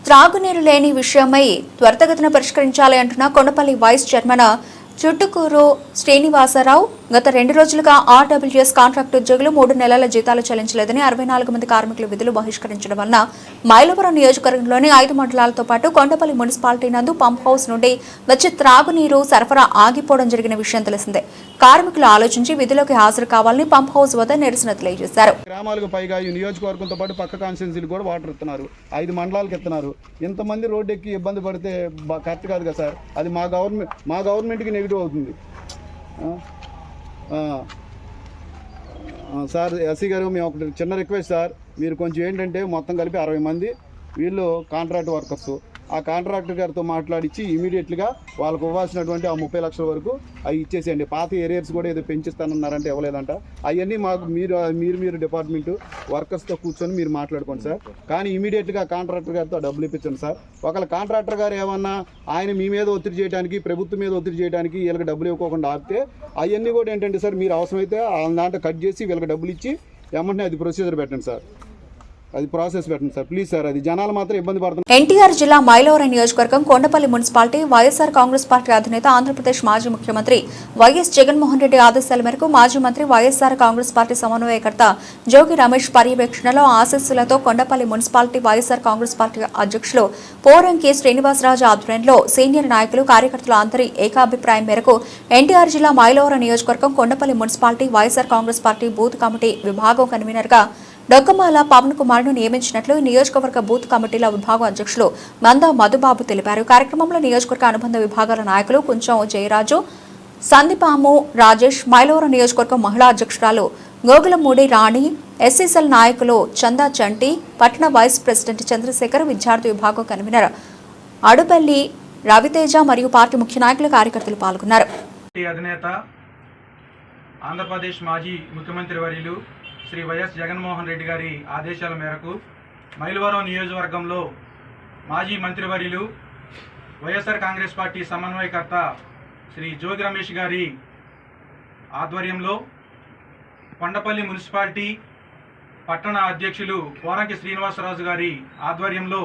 త్రాగునీరు లేని విషయమై త్వరితగతిన పరిష్కరించాలి అంటున్న కొండపల్లి వైస్ చైర్మన్ చుట్టుకూరు శ్రీనివాసరావు. గత 2 రోజులుగా ఆర్డబ్ల్యూఎస్ కాంట్రాక్టు ఉద్యోగులు 3 నెలల జీతాలు చెల్లించలేదని 64 మంది కార్మికులు విధులు బహిష్కరించడం వలన మైలవరం నియోజకవర్గంలోని 5 మండలాలతో పాటు కొండపల్లి మున్సిపాలిటీ నందు పంప్ హౌస్ నుండి వచ్చే త్రాగునీరు సరఫరా ఆగిపోవడం జరిగిన విషయం తెలిసిందే. కార్మికులు ఆలోచించి విధులకు హాజరు కావాలని పంప్ హౌస్ వద్ద నిరసన తెలియజేశారు. గ్రామాలకు పైగా ఈ నియోజకవర్గంతో పాటు పక్క కాన్స్టిట్యున్సీలు కూడా వాటర్ ఇస్తున్నారు, 5 మండలాలకు ఇస్తున్నారు. ఇంతమంది రోడ్డు ఎక్కి ఇబ్బంది పడితే కరెక్ట్ కాదు కదా సార్. అది మా గవర్నమెంట్కి నెగిటివ్ అవుతుంది సార్. ఎస్సీ గారు మేము ఒక చిన్న రిక్వెస్ట్ సార్, మీరు కొంచెం ఏంటంటే మొత్తం కలిపి 60 మంది వీళ్ళు కాంట్రాక్ట్ వర్కర్స్, ఆ కాంట్రాక్టర్ గారితో మాట్లాడించి ఇమీడియట్గా వాళ్ళకు ఇవ్వాల్సినటువంటి ఆ 30 లక్షల వరకు అవి ఇచ్చేసేయండి. పాత ఏరియాస్ కూడా ఏదో పెంచిస్తానన్నారంటే ఇవ్వలేదంట. అవన్నీ మాకు మీరు డిపార్ట్మెంట్ వర్కర్స్తో కూర్చొని మీరు మాట్లాడుకోండి సార్. కానీ ఇమీడియట్గా కాంట్రాక్టర్ గారితో డబ్బులు ఇప్పించండి సార్. ఒకవేళ కాంట్రాక్టర్ గారు ఏమన్నా ఆయన మీ మీద ఒత్తిడి చేయడానికి, ప్రభుత్వం మీద ఒత్తిడి చేయడానికి వీళ్ళకి డబ్బులు ఇవ్వకుండా ఆపితే అవన్నీ కూడా ఏంటంటే సార్, మీరు అవసరమైతే దాంట్లో కట్ చేసి వీళ్ళకి డబ్బులు ఇచ్చి వెంటనే అది ప్రొసీజర్ పెట్టండి సార్, అది ప్రాసెస్ పెట్టండి సార్ ప్లీజ్ సార్. అది జనాలు మాత్రం ఇబ్బంది పడుతున్నారు. ఎన్టీఆర్ జిల్లా మైలవరం నియోజకవర్గం కొండపల్లి మున్సిపాలిటీ వైఎస్ఆర్ కాంగ్రెస్ పార్టీ అధినేత ఆంధ్రప్రదేశ్ మాజీ ముఖ్యమంత్రి వైఎస్ జగన్మోహన్ రెడ్డి ఆదేశాల మేరకు మాజీ మంత్రి వైఎస్ఆర్ కాంగ్రెస్ పార్టీ సమన్వయకర్త జోగి రమేష్ పర్యవేక్షణలో ఆశీస్సులతో కొండపల్లి మున్సిపాలిటీ వైఎస్ఆర్ కాంగ్రెస్ పార్టీ అధ్యక్షులు పోరంకి శ్రీనివాసరాజు ఆధ్వర్యంలో సీనియర్ నాయకులు కార్యకర్తల అందరి ఏకాభిప్రాయం మేరకు ఎన్టీఆర్ జిల్లా మైలవరం నియోజకవర్గం Kondapalli municipality YSR Congress party booth committee విభాగం కన్వీనర్గా డొక్కమాల పవన్ కుమార్ను నియమించినట్లు నియోజకవర్గ బూత్ కమిటీల విభాగం అధ్యక్షులు మంద మధుబాబు తెలిపారు. కార్యక్రమంలో నియోజకవర్గ అనుబంధ విభాగాల నాయకులు కుంచం జయరాజు, సందీపాము రాజేష్, మైలవరం నియోజకవర్గం మహిళా అధ్యక్షురాలు గోగులమూడి రాణి, ఎస్సీసెల్ నాయకులు చందా చంటి, పట్టణ వైస్ ప్రెసిడెంట్ చంద్రశేఖర్, విద్యార్థి విభాగం కన్వీనర్ అడుపల్లి రవితేజ మరియు పార్టీ ముఖ్య నాయకులు కార్యకర్తలు పాల్గొన్నారు. అధినేత ఆంధ్రప్రదేశ్ మాజీ ముఖ్యమంత్రి వర్యులు శ్రీ వైఎస్ జగన్మోహన్ రెడ్డి గారి ఆదేశాల మేరకు మైలవరం నియోజకవర్గంలో మాజీ మంత్రివర్యులు వైఎస్ఆర్ కాంగ్రెస్ పార్టీ సమన్వయకర్త శ్రీ జోగి రమేష్ గారి ఆధ్వర్యంలో కొండపల్లి మున్సిపాలిటీ పట్టణ అధ్యక్షులు పోరంకి శ్రీనివాసరాజు గారి ఆధ్వర్యంలో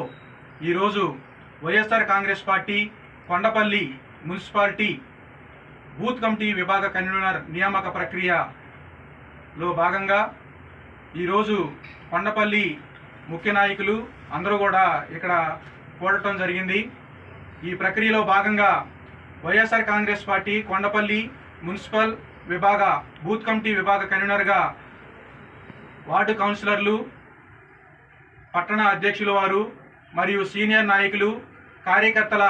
ఈరోజు YSR Congress party Kondapalli municipality booth committee విభాగ కన్వీనర్ నియామక ప్రక్రియలో భాగంగా ఈరోజు కొండపల్లి ముఖ్య నాయకులు అందరూ కూడా ఇక్కడ కూడటం జరిగింది. ఈ ప్రక్రియలో భాగంగా వైఎస్ఆర్ కాంగ్రెస్ పార్టీ కొండపల్లి మున్సిపల్ విభాగ బూత్ కమిటీ విభాగ కన్వీనర్గా వార్డు కౌన్సిలర్లు, పట్టణ అధ్యక్షులు వారు మరియు సీనియర్ నాయకులు, కార్యకర్తల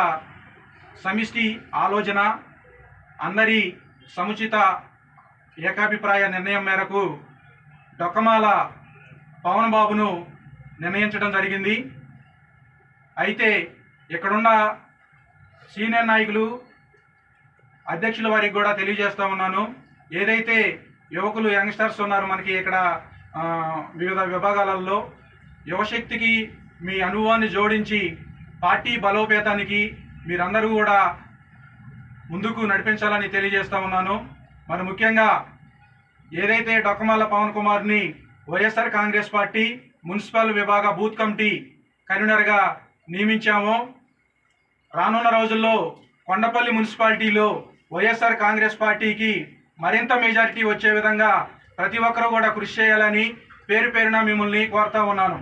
సమిష్టి ఆలోచన, అందరి సముచిత ఏకాభిప్రాయ నిర్ణయం మేరకు డొక్కమాల పవన్ బాబును నిర్ణయించడం జరిగింది. అయితే ఇక్కడున్న సీనియర్ నాయకులు, అధ్యక్షుల వారికి కూడా తెలియజేస్తూ ఉన్నాను, ఏదైతే యువకులు యంగ్స్టర్స్ ఉన్నారు మనకి ఇక్కడ వివిధ విభాగాలలో, యువశక్తికి మీ అనుభవాన్ని జోడించి పార్టీ బలోపేతానికి మీరందరూ కూడా ముందుకు నడిపించాలని తెలియజేస్తా ఉన్నాను. మరి ముఖ్యంగా ఏదైతే డొక్కమల్ల పవన్ కుమార్ని వైఎస్ఆర్ కాంగ్రెస్ పార్టీ మున్సిపల్ విభాగ బూత్ కమిటీ కన్వీనర్గా నియమించామో, రానున్న రోజుల్లో కొండపల్లి మున్సిపాలిటీలో వైఎస్ఆర్ కాంగ్రెస్ పార్టీకి మరింత మెజారిటీ వచ్చే విధంగా ప్రతి ఒక్కరూ కూడా కృషి చేయాలని పేరు పేరున మిమ్మల్ని కోరుతా ఉన్నాను.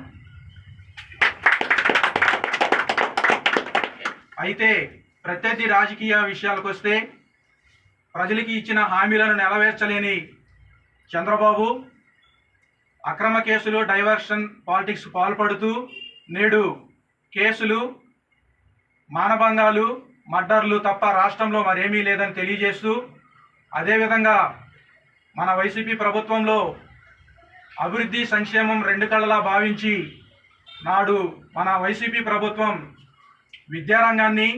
అయితే ప్రత్యర్థి రాజకీయ విషయాలకు వస్తే, ప్రజలకి ఇచ్చిన హామీలను నెరవేర్చలేని చంద్రబాబు అక్రమ కేసులు, డైవర్షన్ పాలిటిక్స్ పాల్పడుతూ నేడు కేసులు, మానభంగాలు, మర్డర్లు తప్ప రాష్ట్రంలో మరేమీ లేదని తెలియజేస్తూ, అదేవిధంగా మన వైసీపీ ప్రభుత్వంలో అభివృద్ధి సంక్షేమం రెండు కళ్ళలా భావించి నాడు మన వైసీపీ ప్రభుత్వం విద్యారంగాన్ని,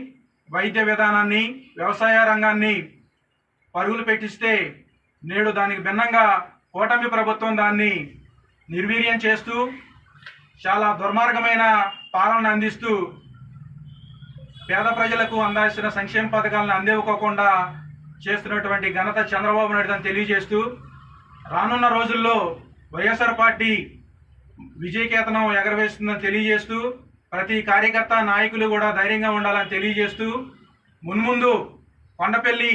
వైద్య విధానాన్ని, వ్యవసాయ రంగాన్ని పరుగులు పెట్టిస్తే, నేడు దానికి భిన్నంగా కూటమి ప్రభుత్వం దాన్ని నిర్వీర్యం చేస్తూ చాలా దుర్మార్గమైన పాలన అందిస్తూ పేద ప్రజలకు అందాల్సిన సంక్షేమ పథకాలను అందివ్వకోకుండా చేస్తున్నటువంటి ఘనత చంద్రబాబు నాయుడు అని తెలియజేస్తూ, రానున్న రోజుల్లో వైఎస్ఆర్ పార్టీ విజయకేతనం ఎగరవేస్తుందని తెలియజేస్తూ, ప్రతి కార్యకర్త, నాయకులు కూడా ధైర్యంగా ఉండాలని తెలియజేస్తూ, మున్ముందు కొండపల్లి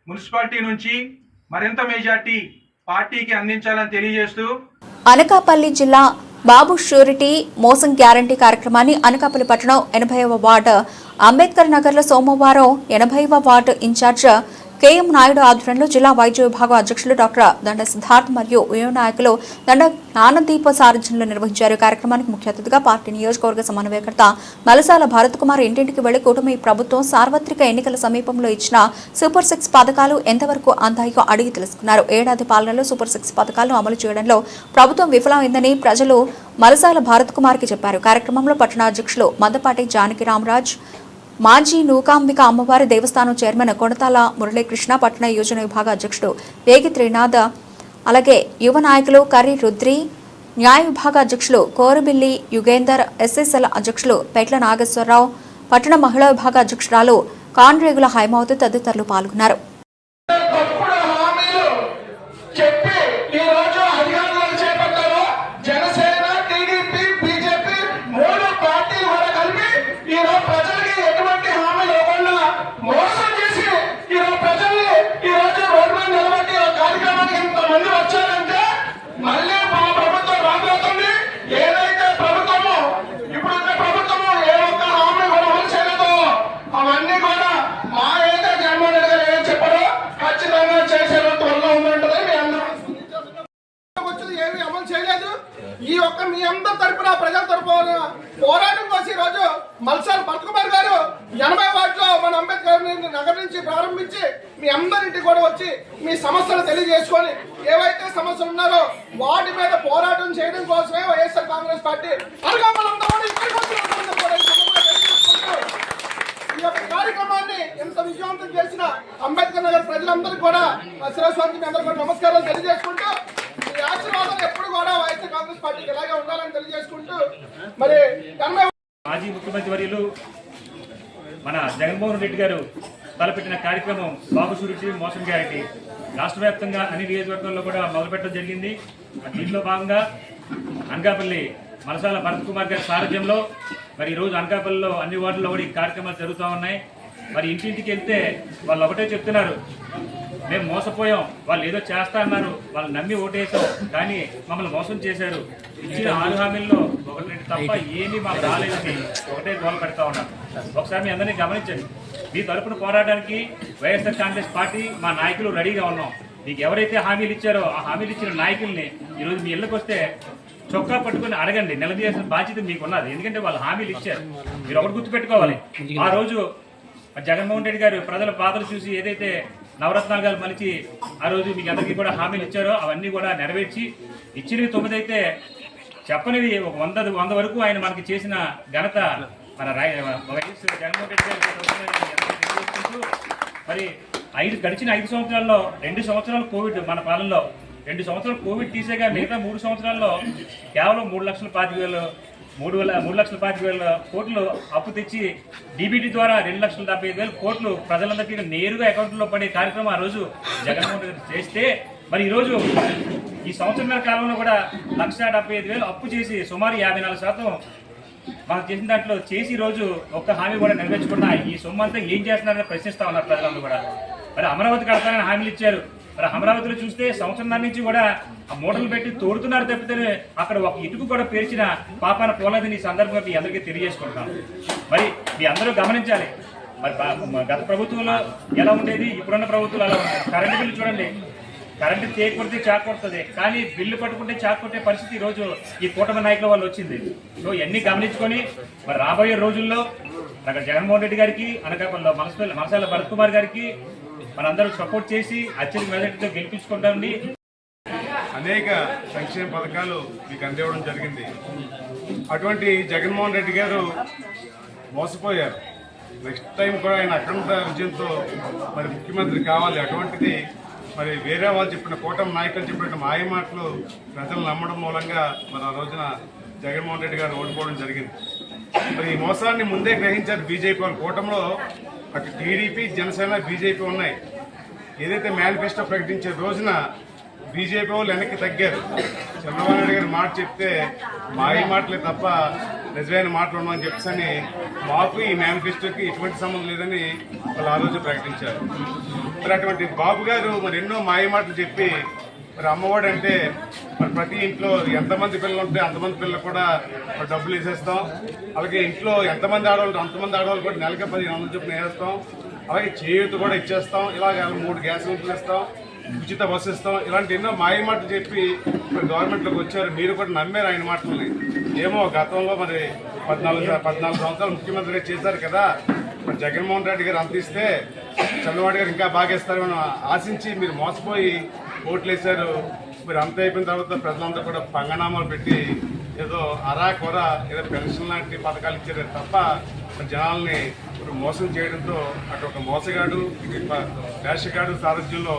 మున్సిపాలిటీ నుంచి మరింత మెజార్టీ పార్టీకి అందించాలని తెలియజేస్తూ, అనకాపల్లి జిల్లా బాబు షూరిటీ మోసం గ్యారంటీ కార్యక్రమాన్ని అనకాపల్లి పట్టణం 80వ వార్డు అంబేద్కర్ నగర్లో సోమవారం 80వ వార్డు ఇన్ఛార్జ్ కేఎం నాయుడు ఆధ్వర్యంలో జిల్లా వైద్య విభాగం అధ్యక్షులు డాక్టర్ దండ సిద్ధార్థ్ మరియు యువ నాయకులు దండ జ్ఞానదీప సారథ్యంలో నిర్వహించారు. కార్యక్రమానికి ముఖ్య అతిథిగా పార్టీ నియోజకవర్గ సమన్వయకర్త మలసాల భరత్ కుమార్ ఇంటింటికి వెళ్లి కూటమి ప్రభుత్వం సార్వత్రిక ఎన్నికల సమీపంలో ఇచ్చిన సూపర్ 6 పథకాలు ఎంతవరకు అందాయో అడిగి తెలుసుకున్నారు. ఏడాది పాలనలో సూపర్ 6 పథకాలను అమలు చేయడంలో ప్రభుత్వం విఫలమైందని ప్రజలు మలసాల భరత్ కుమార్ కి చెప్పారు. కార్యక్రమంలో పట్టణ అధ్యక్షులు మందపాటి జానకి రామరాజ్, మాజీ నూకాంబిక అమ్మవారి దేవస్థానం చైర్మన్ కొడతాల మురళీకృష్ణ, పట్టణ యోజన విభాగ అధ్యక్షుడు వేగి త్రినాథ్, అలాగే యువ నాయకులు కర్రి రుద్రి, న్యాయ విభాగ అధ్యక్షులు కోరబిల్లి యుగేందర్, ఎస్ఎస్ఎల్ అధ్యక్షులు పెట్ల నాగేశ్వరరావు, పట్టణ మహిళా విభాగ అధ్యక్షురాలు కాన్రేగుల హైమావతి తదితరులు పాల్గొన్నారు. ఈ ఒక్క మీ అందరి తరపున, ప్రజల తరపున పోరాటం కోసం ఈరోజు మల్సాల్ భరత్ కుమార్ గారు 80 వార్డులో మన అంబేద్కర్ నగర్ నుంచి ప్రారంభించి మీ అందరింటికి కూడా వచ్చి మీ సమస్యలు తెలియజేసుకొని, ఏవైతే సమస్యలు ఉన్నారో వాటి మీద పోరాటం చేయడం కోసమే వైఎస్ఆర్ కాంగ్రెస్ పార్టీ ఈ యొక్క కార్యక్రమాన్ని ఇంత విజయవంతం చేసిన అంబేద్కర్ నగర్ ప్రజలందరికీ కూడా శిరస్వామి అందరూ కూడా నమస్కారాలు తెలియజేసుకుంటూ, ఈ ఆశీర్వాదాలు ఎప్పుడు కూడా వైఎస్ఆర్ కాంగ్రెస్ పార్టీకి ఇలాగే ఉండాలని తెలియజేసుకుంటూ, మరి మాజీ ముఖ్యమంత్రి వర్యులు మన జగన్మోహన్ రెడ్డి గారు తలపెట్టిన కార్యక్రమం బాబు షూరిటీ మోసం గ్యారంటీ రాష్ట్ర వ్యాప్తంగా అన్ని నియోజకవర్గాల్లో కూడా మొదలుపెట్టడం జరిగింది. దీంట్లో భాగంగా అనకాపల్లి మలసాల భరత్ కుమార్ గారి సారథ్యంలో మరి ఈరోజు అనకాపల్లిలో అన్ని వార్డుల్లో కూడా ఈ కార్యక్రమాలు జరుగుతూ ఉన్నాయి. మరి ఇంటింటికి వెళ్తే వాళ్ళు ఒకటే చెప్తున్నారు, మేము మోసపోయాం, వాళ్ళు ఏదో చేస్తా అన్నారు, వాళ్ళు నమ్మి ఓటేసాం, కానీ మమ్మల్ని మోసం చేశారు, ఇచ్చిన 6 హామీల్లో 1-2 తప్ప ఏమీ మాకు రాలేదని ఒకటే గోల పెడతా ఉన్నారు. ఒకసారి మీ అందరినీ గమనించండి. మీ తరపున పోరాటానికి వైఎస్ఆర్ కాంగ్రెస్ పార్టీ మా నాయకులు రెడీగా ఉన్నాం. మీకు ఎవరైతే హామీలు ఇచ్చారో ఆ హామీలు ఇచ్చిన నాయకుల్ని ఈరోజు మీ ఇళ్ళకి వస్తే చొక్కా పట్టుకుని అడగండి, నిలదీయాల్సిన బాధ్యత మీకు ఉన్నది. ఎందుకంటే వాళ్ళు హామీలు ఇచ్చారు. మీరు ఒకటి గుర్తుపెట్టుకోవాలి, ఆ రోజు జగన్మోహన్ రెడ్డి గారు ప్రజల బాధలు చూసి ఏదైతే నవరత్నాలు గారు మలిచి ఆ రోజు మీకు అందరికీ కూడా హామీలు ఇచ్చారో అవన్నీ కూడా నెరవేర్చి, ఇచ్చినవి 9 అయితే చెప్పనివి ఒక 100 వరకు ఆయన మనకి చేసిన ఘనత మన వైఎస్ జగన్మోహన్ రెడ్డి గారు. మరి గడిచిన 5 సంవత్సరాల్లో 2 సంవత్సరాలు కోవిడ్, మన పాలనలో 2 సంవత్సరాలు కోవిడ్ తీసేగా మిగతా 3 సంవత్సరాల్లో కేవలం 3,25,000 3,25,000 కోట్లు అప్పు తెచ్చి డీబీటీ ద్వారా 2,75,000 కోట్లు ప్రజలందరికీ నేరుగా అకౌంట్లో పడే కార్యక్రమం ఆ రోజు జగన్మోహన్ రెడ్డి చేస్తే, మరి ఈరోజు ఈ సంవత్సరాల కాలంలో కూడా 1,75,000 అప్పు చేసి సుమారు 54% మనం చేసిన దాంట్లో చేసి ఈరోజు ఒక్క హామీ కూడా నెరవేర్చకుండా ఈ సొమ్ము అంతా ఏం చేస్తున్నారని ప్రశ్నిస్తా ఉన్నారు ప్రజలందరూ కూడా. మరి అమరావతి కడతానని హామీలు ఇచ్చారు. మరి అమరావతిలో చూస్తే సంవత్సరం నుంచి కూడా ఆ మూటలు పెట్టి తోడుతున్నారు తప్పితే అక్కడ ఒక ఇటుకు కూడా పేర్చిన పాపాన పోలేదని ఈ సందర్భంగా మీ అందరికీ తెలియజేసుకుంటాం. మరి మీ అందరూ గమనించాలి, మరి గత ప్రభుత్వంలో ఎలా ఉండేది, ఇప్పుడున్న ప్రభుత్వంలో అలా ఉంది. కరెంటు బిల్లు చూడండి, కరెంటు చేయకొడితే చాక్ కొడుతుంది, కానీ బిల్లు పట్టుకుంటే చాక్ కొట్టే పరిస్థితి ఈరోజు ఈ కూటమి నాయకుల వల్ల వచ్చింది. సో ఇవన్నీ గమనించుకొని మరి రాబోయే రోజుల్లో అక్కడ జగన్మోహన్ రెడ్డి గారికి, అనకాపల్లిలో మనసాల భరత్ కుమార్ గారికి మనందరూ సపోర్ట్ చేసి అత్యధిక మెజారిటీతో గెలిపించుకుంటామండి. అనేక సంక్షేమ పథకాలు మీకు అందివ్వడం జరిగింది. అటువంటి జగన్మోహన్ రెడ్డి గారు మోసపోయారు. నెక్స్ట్ టైం కూడా ఆయన అఖండ విజయంతో మరి ముఖ్యమంత్రి కావాలి. అటువంటిది మరి వేరే వాళ్ళు చెప్పిన కూటమి నాయకులు చెప్పిన మాయ మాటలు ప్రజలు నమ్మడం మూలంగా మరి ఆ రోజున జగన్మోహన్ రెడ్డి గారు ఓడిపోవడం జరిగింది. మరి ఈ మోసాన్ని ముందే గ్రహించారు బీజేపీ వాళ్ళు. కూటమిలో అటు టీడీపీ, జనసేన, బీజేపీ ఉన్నాయి. ఏదైతే మేనిఫెస్టో ప్రకటించే రోజున బీజేపీ వాళ్ళు వెనక్కి తగ్గారు. చంద్రబాబు నాయుడు గారు మాట చెప్తే మాయ మాటలే తప్ప నిజమైన మాటలు ఉన్నామని చెప్పని మాకు ఈ మేనిఫెస్టోకి ఎటువంటి సంబంధం లేదని వాళ్ళు ఆ రోజు ప్రకటించారు. మరి అటువంటి బాబు గారు మరి ఎన్నో మాయ మాటలు చెప్పి మరి అమ్మఒడి అంటే మరి ప్రతి ఇంట్లో ఎంతమంది పిల్లలు ఉంటే అంతమంది పిల్లలు కూడా డబ్బులు వేసేస్తాం. అలాగే ఇంట్లో ఎంతమంది ఆడవాళ్ళు అంతమంది ఆడవాళ్ళు కూడా నెలకి 1500 చొప్పున వేస్తాం. అలాగే చేయూత కూడా ఇచ్చేస్తాం. ఇలాగ 3 గ్యాస్ సిలిండర్లు ఇస్తాం, ఉచిత బస్సు ఇస్తాం. ఇలాంటి ఎన్నో మాయ మాటలు చెప్పి మరి గవర్నమెంట్లోకి వచ్చారు. మీరు కూడా నమ్మారు ఆయన మాటల్ని. ఏమో గతంలో మరి 14 సంవత్సరాలు ముఖ్యమంత్రిగా చేశారు కదా, మరి జగన్మోహన్ రెడ్డి గారు అంత ఇస్తే చంద్రబాబు గారు ఇంకా బాగా ఇస్తారని ఆశించి మీరు మోసపోయి ఓట్లు వేశారు. మరి అంత అయిపోయిన తర్వాత ప్రజలందరూ కూడా పంగనామాలు పెట్టి ఏదో అరాకొర ఏదో పెన్షన్ లాంటి పథకాలు ఇచ్చారు తప్ప జనాల్ని ఇప్పుడు మోసం చేయడంతో అటు ఒక మోసగాడు, వేషగాడు సారథ్యంలో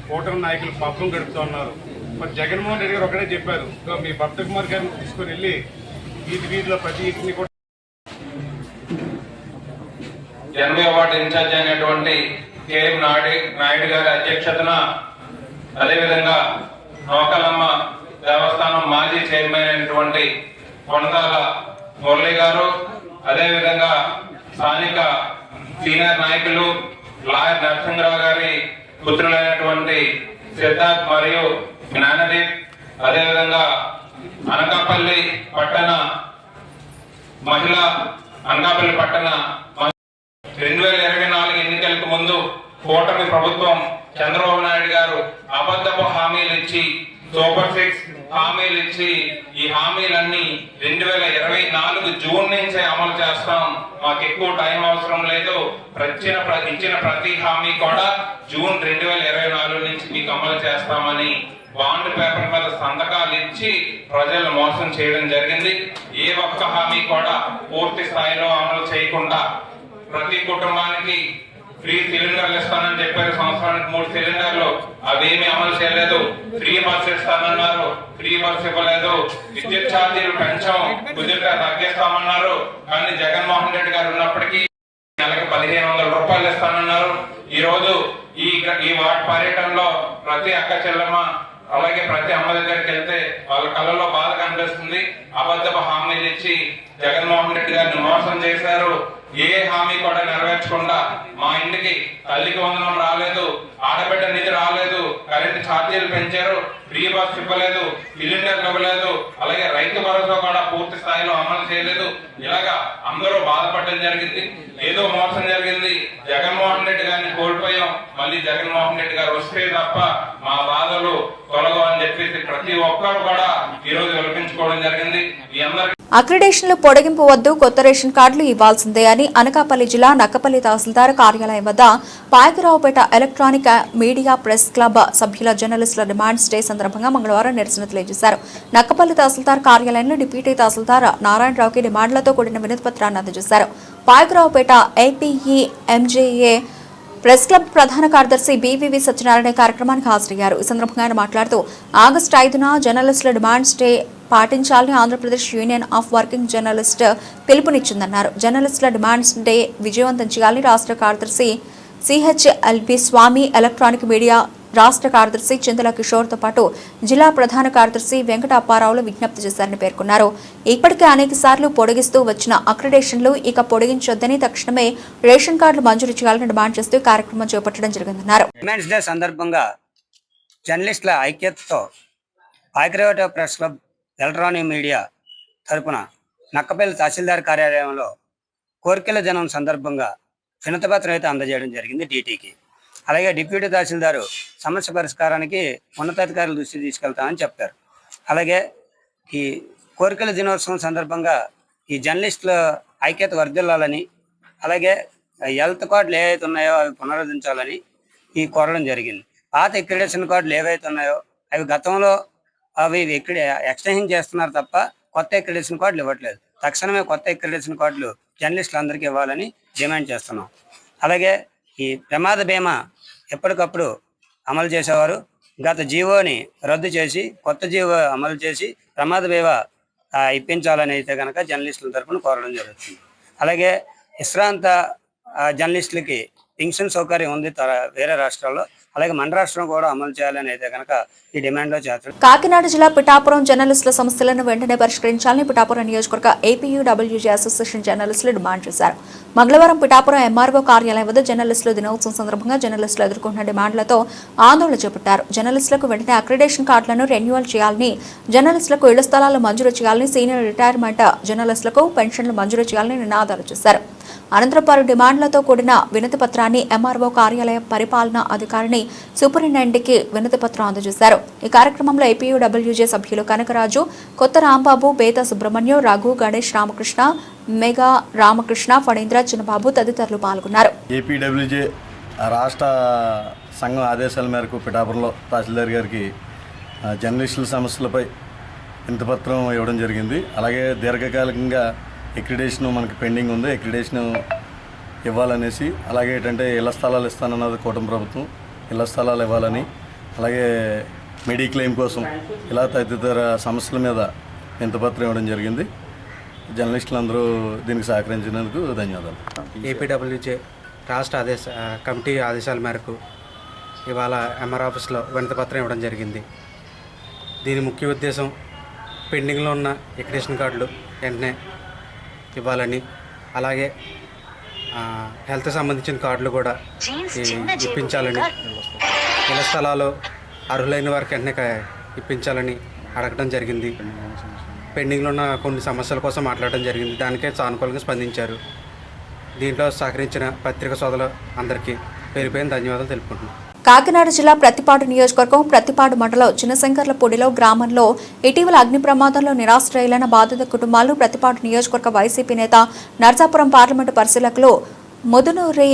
కూటమి నాయకులు పబ్బం గడుపుతూ ఉన్నారు. మరి జగన్మోహన్ రెడ్డి గారు ఒకటే చెప్పారు, మీ భరత్ కుమార్ గారిని తీసుకొని వెళ్ళి వీధిలో ప్రతి ఇంటిని కూడా 80వ వార్డు ఇన్ఛార్జ్ అయినటువంటి కేఎం నాయుడు గారి అధ్యక్షతన, అదేవిధంగా నోకలమ్మ దేవస్థానం మాజీ చైర్మన్ అయినటువంటి కొండదాల మురళి గారు, అదేవిధంగా స్థానిక సీనియర్ నాయకులు లాయర్ నరసింహరావు గారి పుత్రులైనటువంటి సిద్ధార్థ్ మరియు జ్ఞానదీప్, అదేవిధంగా అనకాపల్లి పట్టణ 2024 ఎన్నికలకు ముందు కూటమి ప్రభుత్వం చంద్రబాబు నాయుడు గారు అబద్ధపు హామీలు ఇచ్చి, సూపర్ 6 హామీలు ఇచ్చి, ఈ హామీలన్నీ 2024 జూన్ నుంచే అమలు చేస్తాం, మాకు ఎక్కువ టైం అవసరం లేదు, ఇచ్చిన ప్రతి హామీ కూడా జూన్ 2024 నుంచి మీకు అమలు చేస్తామని బాండ్ పేపర్ మీద సంతకాలు ఇచ్చి ప్రజలు మోసం చేయడం జరిగింది. ఏ ఒక్క హామీ కూడా పూర్తి స్థాయిలో అమలు చేయకుండా ప్రతి కుటుంబానికి ఫ్రీ సిలిండర్లు ఇస్తానని చెప్పారు. సంవత్సరానికి 3 సిలిండర్లు, అవేమి అమలు చేయలేదు. ఫ్రీ బస్ ఇస్తానన్నారు, ఫ్రీ బస్ ఇవ్వలేదు. విద్యుత్ ఛార్జీలు పెంచాం, కుదిరితే తగ్గిస్తామన్నారు. కానీ జగన్మోహన్ రెడ్డి గారు ఉన్నప్పటికీ నెలకు 1500 రూపాయలు ఇస్తానన్నారు. ఈ రోజు ఈ వార్డు పర్యటనలో ప్రతి అక్క చెల్లెమ్మ అలాగే ప్రతి అమ్మ దగ్గరికి వెళ్తే వాళ్ళ కళ్ళలో బాధ కనిపిస్తుంది. అబద్ధపు హామీలు ఇచ్చి జగన్మోహన్ రెడ్డి గారిని మోసం చేశారు. ఏ హామీ కూడా నెరవేర్చకుండా మా ఇంటికి తల్లికి వందనం రాలేదు, ఆడబిడ్డ నిధి రాలేదు, కరెంటు ఛార్జీలు పెంచారు, ఫ్రీ బస్ ఇవ్వలేదు, సిలిండర్లు ఇవ్వలేదు, అలాగే రైతు భరోసా కూడా పూర్తి స్థాయిలో అమలు చేయలేదు. ఇలాగా అందరూ బాధపడడం జరిగింది. ఏదో మోసం జరిగింది, జగన్మోహన్ రెడ్డి గారిని కోల్పోయాం, మళ్ళీ జగన్మోహన్ రెడ్డి గారు వస్తే తప్ప మా బాధలు తొలగవు అని చెప్పేసి ప్రతి ఒక్కరు కూడా ఈ రోజు వినిపించుకోవడం జరిగింది. ఈ అందరికీ అక్రిడేషన్లు పొడిగింపు వద్దు, కొత్త రేషన్ కార్డులు ఇవ్వాల్సిందే అని అనకాపల్లి జిల్లా నక్కపల్లి తహసీల్దార్ కార్యాలయం వద్ద Payakaraopeta electronic media press club సభ్యుల జర్నలిస్టుల డిమాండ్స్ డే సందర్భంగా మంగళవారం నిరసన తెలియజేశారు. నక్కపల్లి తహసీల్దార్ కార్యాలయంలో డిప్యూటీ తహసీల్దార్ నారాయణరావుకి డిమాండ్లతో కూడిన వినతిపత్రాన్ని అందజేశారు. పాయకరావుపేట ఏపీఈ ఎంజేఏ ప్రెస్ క్లబ్ ప్రధాన కార్యదర్శి బీవీవీ సత్యనారాయణ కార్యక్రమానికి హాజరయ్యారు. ఈ సందర్భంగా ఆయన మాట్లాడుతూ ఆగస్టు 5న జర్నలిస్టుల డిమాండ్స్ డే పాటించాలని Andhra Pradesh union of working journalist పిలుపునిచ్చిందన్నారు. జర్నలిస్టుల డిమాండ్స్ డే విజయవంతం చేయాలని రాష్ట్ర కార్యదర్శి సిహెచ్ఎల్బి స్వామి, ఎలక్ట్రానిక్ మీడియా రాష్ట్ర కార్యదర్శి చింతల కిషోర్తో పాటు జిల్లా ప్రధాన కార్యదర్శి వెంకట అప్పారావులు విజ్ఞప్తి చేశారని పేర్కొన్నారు. ఇప్పటికే అనేక సార్లు పొడిగిస్తూ వచ్చిన అక్రిడేషన్లు ఇక పొడిగించొద్దని, తక్షణమే రేషన్ కార్డులు మంజూరు చేయాలని డిమాండ్ చేస్తూ కార్యక్రమం చేపట్టడం జరిగిందన్నారు. డిమాండ్స్ డే సందర్భంగా జర్నలిస్టుల ఐక్యతతో ఐక్యవేట ప్రెస్ క్లబ్ ఎలక్ట్రానిక్ మీడియా తరపున నక్కపల్లి తహసీల్దార్ కార్యాలయంలో కోరికల దినం సందర్భంగా వినతిపత్రం అయితే అందజేయడం జరిగింది డీటీకి. అలాగే డిప్యూటీ తహసీల్దారు సమస్య పరిష్కారానికి ఉన్నతాధికారుల దృష్టి తీసుకెళ్తామని చెప్పారు. అలాగే ఈ కోరికల దినోత్సవం సందర్భంగా ఈ జర్నలిస్టుల ఐక్యత వర్ధిల్లాలని, అలాగే హెల్త్ కార్డులు ఏవైతే ఉన్నాయో అవి పునరుద్ధరించాలని ఈ కోరడం జరిగింది. పాత ఎక్రిడేషన్ కార్డులు ఏవైతే ఉన్నాయో అవి గతంలో అవి ఎక్స్టెన్షన్ చేస్తున్నారు తప్ప కొత్త ఎక్రిడేషన్ కార్డులు ఇవ్వట్లేదు. తక్షణమే కొత్త ఎక్రిడేషన్ కార్డులు జర్నలిస్టులందరికీ ఇవ్వాలని డిమాండ్ చేస్తున్నాం. అలాగే ఈ ప్రమాద బీమా ఎప్పటికప్పుడు అమలు చేసేవారు గత జీవోని రద్దు చేసి కొత్త జీవో అమలు చేసి ప్రమాద బీమా ఇప్పించాలని అయితే కనుక జర్నలిస్టుల తరఫున కోరడం జరుగుతుంది. అలాగే విశ్రాంత జర్నలిస్టులకి పెన్షన్ సౌకర్యం ఉంది వేరే రాష్ట్రాల్లో, అలాగే మన రాష్ట్రం కూడా అమలు చేయాలని అయితే కనుక ఈ డిమాండ్లో చేస్తారు. కాకినాడ జిల్లా పిఠాపురం జర్నలిస్టుల సమస్యలను వెంటనే పరిష్కరించాలని పిఠాపురం నియోజకవర్గ ఏపీయూడబ్ల్యూజే అసోసియేషన్ జర్నలిస్టులు డిమాండ్ చేశారు. మంగళవారం పిఠాపురం ఎంఆర్ఓ కార్యాలయం వద్ద జర్నలిస్టుల దినోత్సవం సందర్భంగా జర్నలిస్టులు ఎదుర్కొంటున్న డిమాండ్లతో ఆందోళన చేపట్టారు. జర్నలిస్టులకు వెంటనే అక్రిడేషన్ కార్డులను రెన్యువల్ చేయాలని, జర్నలిస్టులకు ఇళ్ల స్థలాలు మంజూరు చేయాలని, సీనియర్ రిటైర్మెంట్ జర్నలిస్టులకు పెన్షన్లు మంజూరు చేయాలని నినాదాలు చేశారు. అనంతరం పలు డిమాండ్లతో కూడిన వినతి పత్రాన్ని ఎంఆర్ఓ కార్యాలయ పరిపాలనా అధికారిని సూపరింటెండెంట్కి వినతి పత్రం అందజేశారు. ఈ కార్యక్రమంలో ఏపీయూడబ్ల్యూజే సభ్యులు కనకరాజు, కొత్త రాంబాబు, బేత సుబ్రహ్మణ్యం, రఘు, గణేష్, రామకృష్ణ, మెగా రామకృష్ణ, ఫణీంద్ర, చిన్నబాబు తదితరులు పాల్గొన్నారు. ఏపీడబ్ల్యూజే రాష్ట్ర సంఘం ఆదేశాల మేరకు పిఠాపురంలో తహసీల్దార్ గారికి జర్నలిస్టుల సమస్యలపై వినతిపత్రం ఇవ్వడం జరిగింది. అలాగే దీర్ఘకాలికంగా ఎక్రిడేషన్ మనకి పెండింగ్ ఉంది, ఎక్రిడేషన్ ఇవ్వాలనేసి, అలాగే ఏంటంటే ఇళ్ల స్థలాలు ఇస్తానన్నది కూటమి ప్రభుత్వం, ఇళ్ల స్థలాలు ఇవ్వాలని, అలాగే మెడిక్లెయిమ్ కోసం ఇలా తదితర సమస్యల మీద వినతిపత్రం ఇవ్వడం జరిగింది. జర్నలిస్టులందరూ దీనికి సహకరించినందుకు ధన్యవాదాలు. ఏపీడబ్ల్యూజే రాష్ట్ర కమిటీ ఆదేశాల మేరకు ఇవాళ ఎంఆర్ ఆఫీస్లో వినతిపత్రం ఇవ్వడం జరిగింది. దీని ముఖ్య ఉద్దేశం పెండింగ్లో ఉన్న ఎక్రిడేషన్ కార్డులు వెంటనే ఇవ్వాలని, అలాగే హెల్త్ సంబంధించిన కార్డులు కూడా ఇప్పించాలని, ఇళ్ల స్థలాలు అర్హులైన వారికి వెంటనే ఇప్పించాలని అడగడం జరిగింది. పెండింగ్లో ఉన్న కొన్ని సమస్యల కోసం మాట్లాడడం జరిగింది. దానికే సానుకూలంగా స్పందించారు. దీంట్లో సహకరించిన పత్రికా సోదరులు అందరికీ పేరుపైన ధన్యవాదాలు తెలుపుకుంటున్నాను. కాకినాడ జిల్లా ప్రతిపాడు నియోజకవర్గం ప్రతిపాడు మండలం చిన్నశంకర్లపూడిలో గ్రామంలో ఇటీవల అగ్ని ప్రమాదంలో నిరాశ్రయులైన బాధిత కుటుంబాలను ప్రతిపాడు నియోజకవర్గ వైసీపీ నేత నర్సాపురం పార్లమెంటు పరిశీలకులు ముదునూరి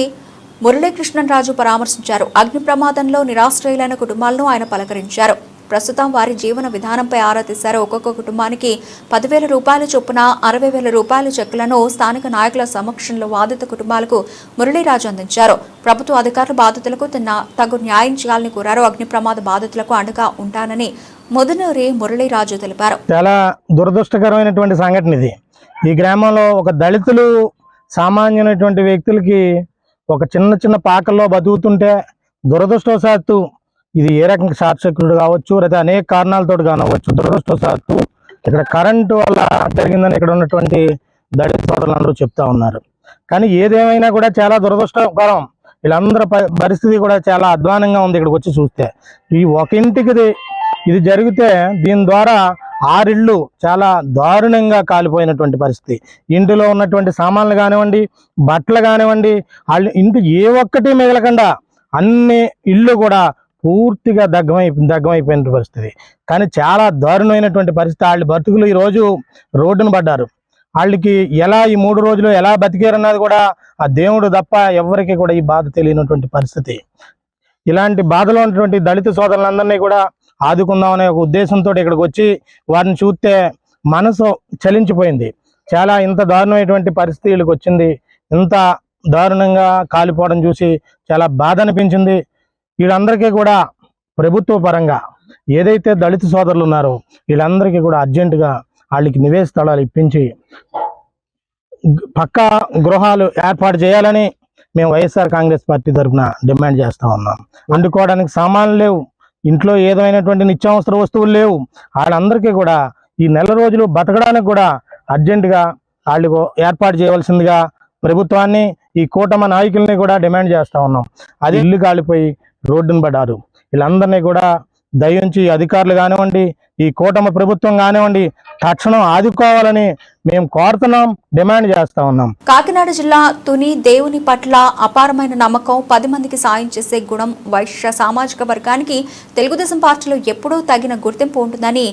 మురళీకృష్ణరాజు పరామర్శించారు. అగ్ని ప్రమాదంలో నిరాశ్రయులైన కుటుంబాలను ఆయన పలకరించారు. ప్రస్తుతం వారి జీవన విధానంపై ఆరా తీశారు. ఒక్కొక్క కుటుంబానికి 10,000 రూపాయల చొప్పున 60,000 రూపాయల చెక్కులను స్థానిక నాయకుల సమక్షంలో బాధిత కుటుంబాలకు మురళీరాజు అందించారు. ప్రభుత్వ అధికారులు బాధితులకు తగు న్యాయం చేయాలని కోరారు. అగ్ని ప్రమాద బాధితులకు అండగా ఉంటానని ముదునూరి మురళీరాజు తెలిపారు. చాలా దురదృష్టకరమైనటువంటి సంఘటన ఇది. ఈ గ్రామంలో ఒక దళితులు సామాన్యమైనటువంటి వ్యక్తులకి ఒక చిన్న పాకల్లో బతుకుతుంటే దురదృష్టవశాత్తు ఇది ఏ రకంగా షార్ట్ సర్క్యూట్ కావచ్చు, లేదా అనేక కారణాలతో కానవచ్చు, దురదృష్టవశాత్తు ఇక్కడ కరెంటు వల్ల జరిగిందని ఇక్కడ ఉన్నటువంటి దళిత సోదరులందరూ చెప్తా ఉన్నారు. కానీ ఏదేమైనా కూడా చాలా దురదృష్టకరం. వీళ్ళందరి పరిస్థితి కూడా చాలా అధ్వానంగా ఉంది. ఇక్కడికి వచ్చి చూస్తే ఈ ఒక ఇంటికి ఇది జరిగితే దీని ద్వారా 6 ఇళ్ళు చాలా దారుణంగా కాలిపోయినటువంటి పరిస్థితి. ఇంటిలో ఉన్నటువంటి సామాన్లు కానివ్వండి, బట్టలు కానివ్వండి, వాళ్ళు ఇంటి ఏ ఒక్కటి మిగలకుండా అన్ని ఇళ్ళు కూడా పూర్తిగా దగ్గమైపోయిన పరిస్థితి. కానీ చాలా దారుణమైనటువంటి పరిస్థితి. వాళ్ళ బతుకులు ఈరోజు రోడ్డును పడ్డారు. వాళ్ళకి ఎలా ఈ 3 రోజులు ఎలా బతికారన్నది కూడా ఆ దేవుడు తప్ప ఎవరికి కూడా ఈ బాధ తెలియనటువంటి పరిస్థితి. ఇలాంటి బాధలో ఉన్నటువంటి దళిత సోదరులందరినీ కూడా ఆదుకుందామనే ఒక ఉద్దేశంతో ఇక్కడికి వచ్చి వారిని చూస్తే మనసు చలించిపోయింది. చాలా ఇంత దారుణమైనటువంటి పరిస్థితి వీళ్ళకి వచ్చింది. ఇంత దారుణంగా కాలిపోవడం చూసి చాలా బాధ అనిపించింది. వీళ్ళందరికీ కూడా ప్రభుత్వ పరంగా ఏదైతే దళిత సోదరులు ఉన్నారో వీళ్ళందరికీ కూడా అర్జెంటుగా వాళ్ళకి నివేశ స్థలాలు ఇప్పించి పక్కా గృహాలు ఏర్పాటు చేయాలని మేము వైఎస్ఆర్ కాంగ్రెస్ పార్టీ తరఫున డిమాండ్ చేస్తూ ఉన్నాం. వండుకోవడానికి సామాన్లు లేవు, ఇంట్లో ఏదైనటువంటి నిత్యావసర వస్తువులు లేవు. వాళ్ళందరికీ కూడా ఈ నెల రోజులు బతకడానికి కూడా అర్జెంటుగా వాళ్ళు ఏర్పాటు చేయవలసిందిగా ప్రభుత్వాన్ని, ఈ కూటమి నాయకుల్ని కూడా డిమాండ్ చేస్తూ ఉన్నాం. అది ఇల్లు కాలిపోయి రోడ్డును పడ్డారు. వీళ్ళందరినీ కూడా దయించి అధికారులు కానివ్వండి, ఈ కూటమి ప్రభుత్వం కానివ్వండి తక్షణం ఆదుకోవాలని మేము కోరుతున్నాం, డిమాండ్ చేస్తా ఉన్నాం. కాకినాడ జిల్లా తుని దేవుని పట్ల అపారమైన నమ్మకం, 10 మందికి సాయం చేసే గుణం వైశ్య సామాజిక వర్గానికి తెలుగుదేశం పార్టీలో ఎప్పుడూ తగిన గుర్తింపు ఉంటుందని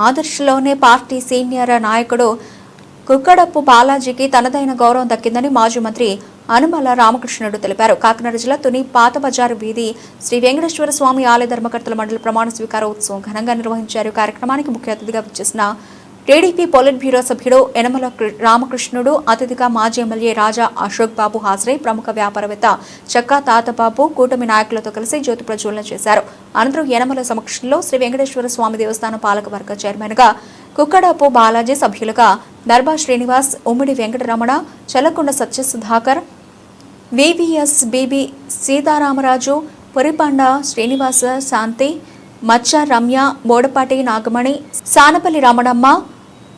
ఆదర్శలోనే పార్టీ సీనియర్ నాయకుడు కుక్కడప్పు బాలాజీకి తనదైన గౌరవం దక్కిందని మాజీ మంత్రి అనుమల రామకృష్ణుడు తెలిపారు. కాకినాడ జిల్లా తుని పాత బజారు వీధి శ్రీ వెంకటేశ్వర స్వామి ఆలయ ధర్మకర్తల మండలి ప్రమాణ స్వీకార ఉత్సవం ఘనంగా నిర్వహించారు. కార్యక్రమానికి ముఖ్య అతిథిగా విచ్చేసిన టీడీపీ పొలిట్ బ్యూరో సభ్యుడు యనమల రామకృష్ణుడు, అతిథిగా మాజీ ఎమ్మెల్యే రాజా అశోక్ బాబు హాజరై ప్రముఖ వ్యాపారవేత్త చక్కా తాతబాబు కూటమి నాయకులతో కలిసి జ్యోతి ప్రజ్వలన చేశారు. అనంతరం యనమల సమక్షంలో శ్రీ వెంకటేశ్వర స్వామి దేవస్థానం పాలకవర్గ చైర్మన్గా కుక్కడపు బాలాజీ, సభ్యులుగా దర్బా శ్రీనివాస్, ఉమ్మిడి వెంకటరమణ, చల్లకొండ సత్యసుధాకర్, వివిఎస్ బీబీ సీతారామరాజు, పురిపండ శ్రీనివాస, శాంతి, మచ్చ రమ్య, బోడపాటి నాగమణి, సానపల్లి రమణమ్మ,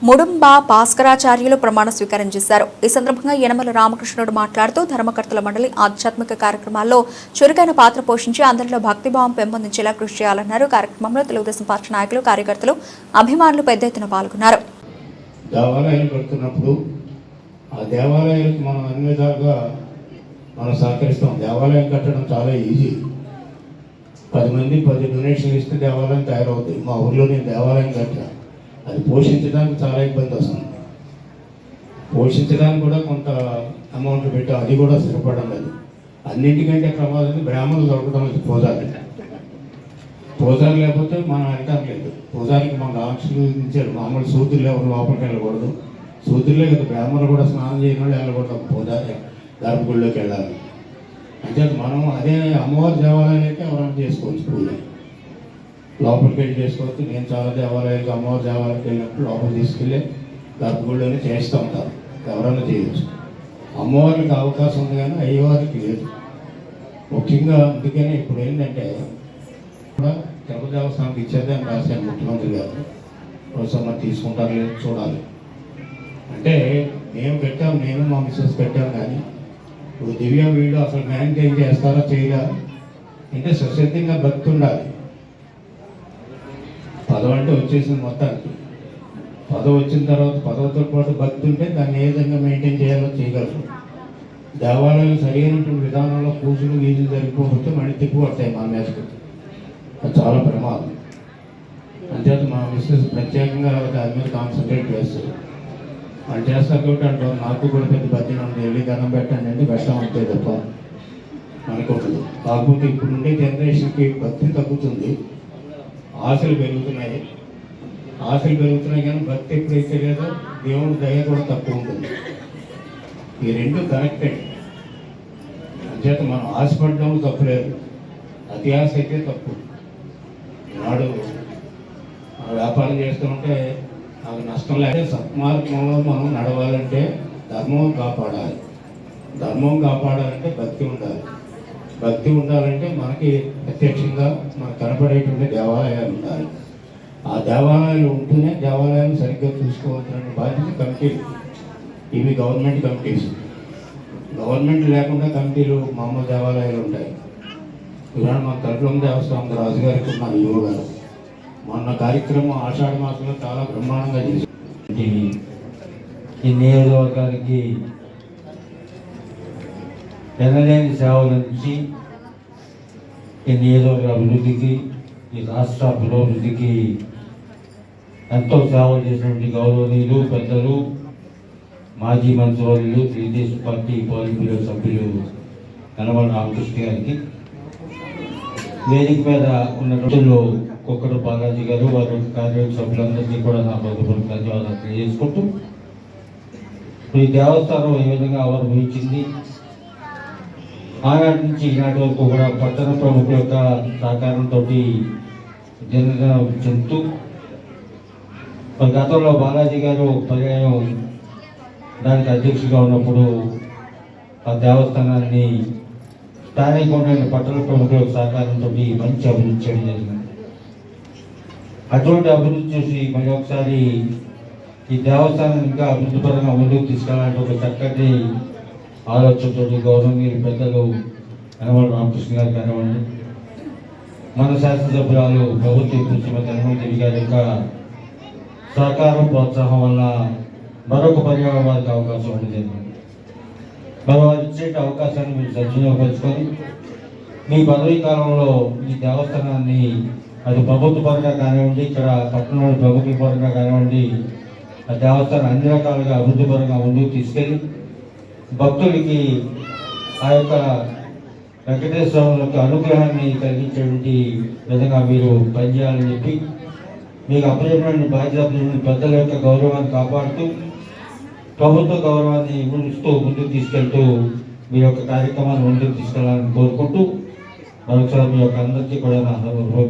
ముడుంబా భాస్కరాచార్యులు ప్రమాణ స్వీకారం చేశారు. ఈ సందర్భంగా యనమల రామకృష్ణుడు మాట్లాడుతూ ధర్మకర్తల మండలి ఆధ్యాత్మిక కార్యక్రమాల్లో చురుకైన పాత్ర పోషించి అందరిలో భక్తిభావం పెంపొందించేలా కృషి చేయాలన్నారు. కార్యక్రమంలో తెలుగుదేశం పార్టీ నాయకులు, కార్యకర్తలు, అభిమానులు పెద్ద ఎత్తున పాల్గొన్నారు. దేవాలయాలు కడుతున్నప్పుడు ఆ దేవాలయాలకు మనం అన్ని విధాలుగా మనం సహకరిస్తాం. దేవాలయం కట్టడం చాలా ఈజీ. 10 మంది 10 డొనేషన్లు ఇస్తే దేవాలయం తయారవుతుంది. మా ఊర్లో నేను దేవాలయం కట్టా, అది పోషించడానికి చాలా ఇబ్బంది వస్తుంది. పోషించడానికి కూడా కొంత అమౌంట్ పెట్టాం, అది కూడా సరిపడం లేదు. అన్నింటికంటే ప్రమాదం బ్రాహ్మణులు దొరకడం లేదు. పూజారి లేకపోతే మనం అంటాం లేదు. పూజారికి మన ఆంక్షలు ఇచ్చారు. మామూలు సూతులు ఎవరు లోపలికి వెళ్ళకూడదు. సూతులే కదా, బ్రాహ్మణులు కూడా స్నానం చేయడం వెళ్ళకూడదు. పూజారి గర్భగుడిలోకి వెళ్ళాలి. అంటే మనం అదే అమ్మవారి దేవాలయాలు అయితే ఎవరైనా చేసుకోవచ్చు. పూజ లోపలికి వెళ్ళి చేసుకోవచ్చు. నేను చాలా దేవాలయాలకు అమ్మవారి దేవాలయానికి వెళ్ళినప్పుడు లోపలికి తీసుకెళ్ళి గర్భగుడిలోనే చేస్తూ ఉంటారు. ఎవరైనా చేయవచ్చు. అమ్మవారికి అవకాశం ఉంది కానీ అయ్యవారికి లేదు. ముఖ్యంగా అందుకనే ఇప్పుడు ఏంటంటే కూడా తిరుపతి దేవస్థానానికి ఇచ్చేది అని రాశారు ముఖ్యమంత్రి గారు. ఒకసారి మరి తీసుకుంటారు లేదు చూడాలి. అంటే మేము పెట్టాం, నేను మా మిస్సెస్ పెట్టాం. కానీ ఇప్పుడు దివ్య వీళ్ళు అసలు మెయింటైన్ చేస్తారా చేయరా అంటే స్వచ్ఛందంగా భక్తి ఉండాలి. పదవి అంటే వచ్చేసింది మొత్తానికి. పదవి వచ్చిన తర్వాత పదవితో పాటు భక్తి ఉంటే దాన్ని ఏ విధంగా మెయింటైన్ చేయాలో చేయగలరు. దేవాలయాలు సరైనటువంటి విధానంలో పూజలు గీజులు జరిగిపోతే మళ్ళీ తిప్పు పడతాయి మన మీదకి. అది చాలా ప్రమాదం. అంతేత మా మిస్సెస్ ప్రత్యేకంగా దాని మీద కాన్సన్ట్రేట్ చేస్తారు. వాళ్ళు చేస్తారు కాబట్టి అంటారు నాకు కూడా పెద్ద బతిన ఉంది, వెళ్ళి దండం పెట్టండి అంటే పెట్టామంతే తప్ప అనుకోవద్దు. కాకపోతే ఇప్పుడు ఉండే జనరేషన్కి భక్తి తగ్గుతుంది, ఆశలు పెరుగుతున్నాయి. ఆశలు పెరుగుతున్నాయి కానీ భక్తి ఎప్పుడైతే లేదో దేవుడి దయ కూడా తక్కువ ఉంటుంది. ఈ రెండు కనెక్టెడ్. అంచేత మనం ఆశపడడం తప్పులేదు, అతి ఆశ అయితే తప్పు. ఈనాడు వ్యాపారం చేస్తుంటే నాకు నష్టం లేక సత్మార్గంలో మనం నడవాలంటే ధర్మం కాపాడాలి. ధర్మం కాపాడాలంటే భక్తి ఉండాలి. భక్తి ఉండాలంటే మనకి ప్రత్యక్షంగా మనకు కనపడేటువంటి దేవాలయాలు ఉండాలి. ఆ దేవాలయాలు ఉంటూనే దేవాలయాలు సరిగ్గా చూసుకోవాల్సిన బాధ్యత కమిటీలు. ఇవి గవర్నమెంట్ కమిటీస్. గవర్నమెంట్ లేకుండా కమిటీలు మామూలు దేవాలయాలు ఉంటాయి. ఇవాళ మన తలుపులం దేవస్థానం రాజుగారికి ఉన్నారు యువ గారు. మొన్న కార్యక్రమం ఆషాఢ మాసంలో చాలా బ్రహ్మాండంగా చేశారు. ఈ నియోజకవర్గానికి ఎనలేని సేవల నుంచి ఈ నియోజకవర్గ అభివృద్ధికి, ఈ రాష్ట్ర పురోభివృద్ధికి ఎంతో సేవలు చేసినటువంటి గౌరవనీయులు పెద్దలు, మాజీ మంత్రివర్యులు, తెలుగుదేశం పార్టీ పోలిట్ బ్యూరో సభ్యులు యనమల రామకృష్ణ గారికి, వేదిక మీద ఉన్న రోజుల్లో కుక్కడు బాలాజీ గారు, వారి కార్యవర్గ సభ్యులందరికీ కూడా నా ప్రభుత్వం ధన్యవాదాలు తెలియజేసుకుంటూ, ఈ దేవస్థానం ఏ విధంగా ఆవిర్భవించింది, ఆనాటి నుంచి ఈనాటి వరకు కూడా పట్టణ ప్రముఖుల యొక్క సహకారంతో జనరల్ చెందుతూ గతంలో బాలాజీ గారు పర్యాయం దానికి అధ్యక్షుడిగా ఉన్నప్పుడు ఆ దేవస్థానాన్ని స్థానిక ఉన్న పట్టణ ప్రముఖుల సహకారంతో మంచి అభివృద్ధి చేయడం జరిగింది. అటువంటి అభివృద్ధి చూసి మరి ఒకసారి ఈ దేవస్థానం ఇంకా అభివృద్ధి పరంగా ముందుకు తీసుకెళ్ళాలంటే ఒక చక్కటి ఆలోచనతో గౌరవనీయులు పెద్దలు యనమల రామకృష్ణ గారు కానివ్వండి, మన శాసనసభ్యురాలు ప్రభుత్వ శ్రీమతి హనుమంతదేవి గారి యొక్క సహకారం ప్రోత్సాహం వల్ల మరొక పర్యావరణ వారికి అవకాశం ఉంటుంది. మరి వారు ఇచ్చే అవకాశాన్ని మీరు సద్వినియోగపరుచుకొని మీ పదవీ కాలంలో ఈ దేవస్థానాన్ని అది ప్రభుత్వ పరంగా కానివ్వండి, ఇక్కడ పట్టణంలోని ప్రభుత్వ పరంగా కానివ్వండి, ఆ దేవస్థానం అన్ని రకాలుగా అభివృద్ధి పరంగా ముందుకు తీసుకెళ్ళి భక్తులకి ఆ యొక్క వెంకటేశ్వర యొక్క అనుగ్రహాన్ని కలిగించేటువంటి విధంగా మీరు పనిచేయాలని చెప్పి మీకు అప్పచెప్పిన బాధ్యత పెద్దల యొక్క గౌరవాన్ని కాపాడుతూ ప్రభుత్వ గౌరవాన్ని ఇస్తూ ముందుకు తీసుకెళ్తూ మీ యొక్క కార్యక్రమాన్ని ముందుకు తీసుకెళ్లాలని కోరుకుంటూ మరొకసారి మీ యొక్క అందరికీ కూడా నా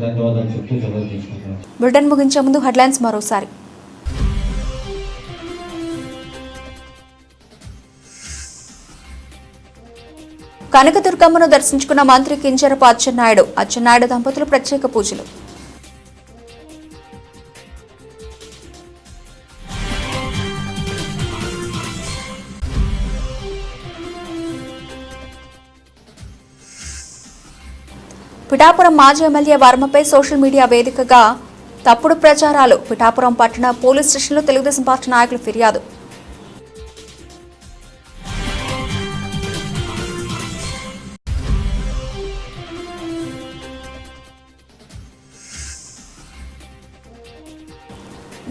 ధన్యవాదాలు చెప్తూ సెలవు తీసుకుంటున్నాను. బులెటిన్ ముగించే ముందు హెడ్లైన్స్ మరోసారి. కనకదుర్గమ్మను దర్శించుకున్న మంత్రి కింజరపు అచ్చెన్నాయుడు దంపతులు ప్రత్యేక పూజలు. పిఠాపురం మాజీ ఎమ్మెల్యే వర్మపై సోషల్ మీడియా వేదికగా తప్పుడు ప్రచారాలు. పిఠాపురం పట్టణ పోలీస్ స్టేషన్లో తెలుగుదేశం పార్టీ నాయకులు ఫిర్యాదు.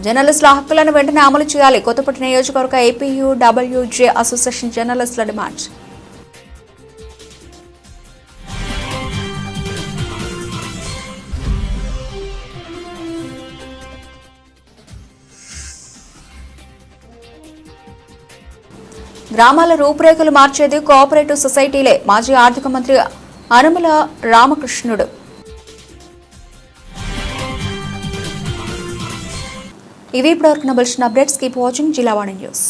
జర్నలిస్టుల హక్కులను వెంటనే అమలు చేయాలి. కొత్తపేట నియోజకవర్గ ఏపీయూడబ్ల్యూజే అసోసియేషన్ జర్నలిస్టుల డిమాండ్. గ్రామాల రూపురేఖలు మార్చేది కోఆపరేటివ్ సొసైటీలే. మాజీ ఆర్థిక మంత్రి అనుమల రామకృష్ణుడు. ఇవి ఇప్పటివరకు bulletin updates. Keep watching Jillavani news.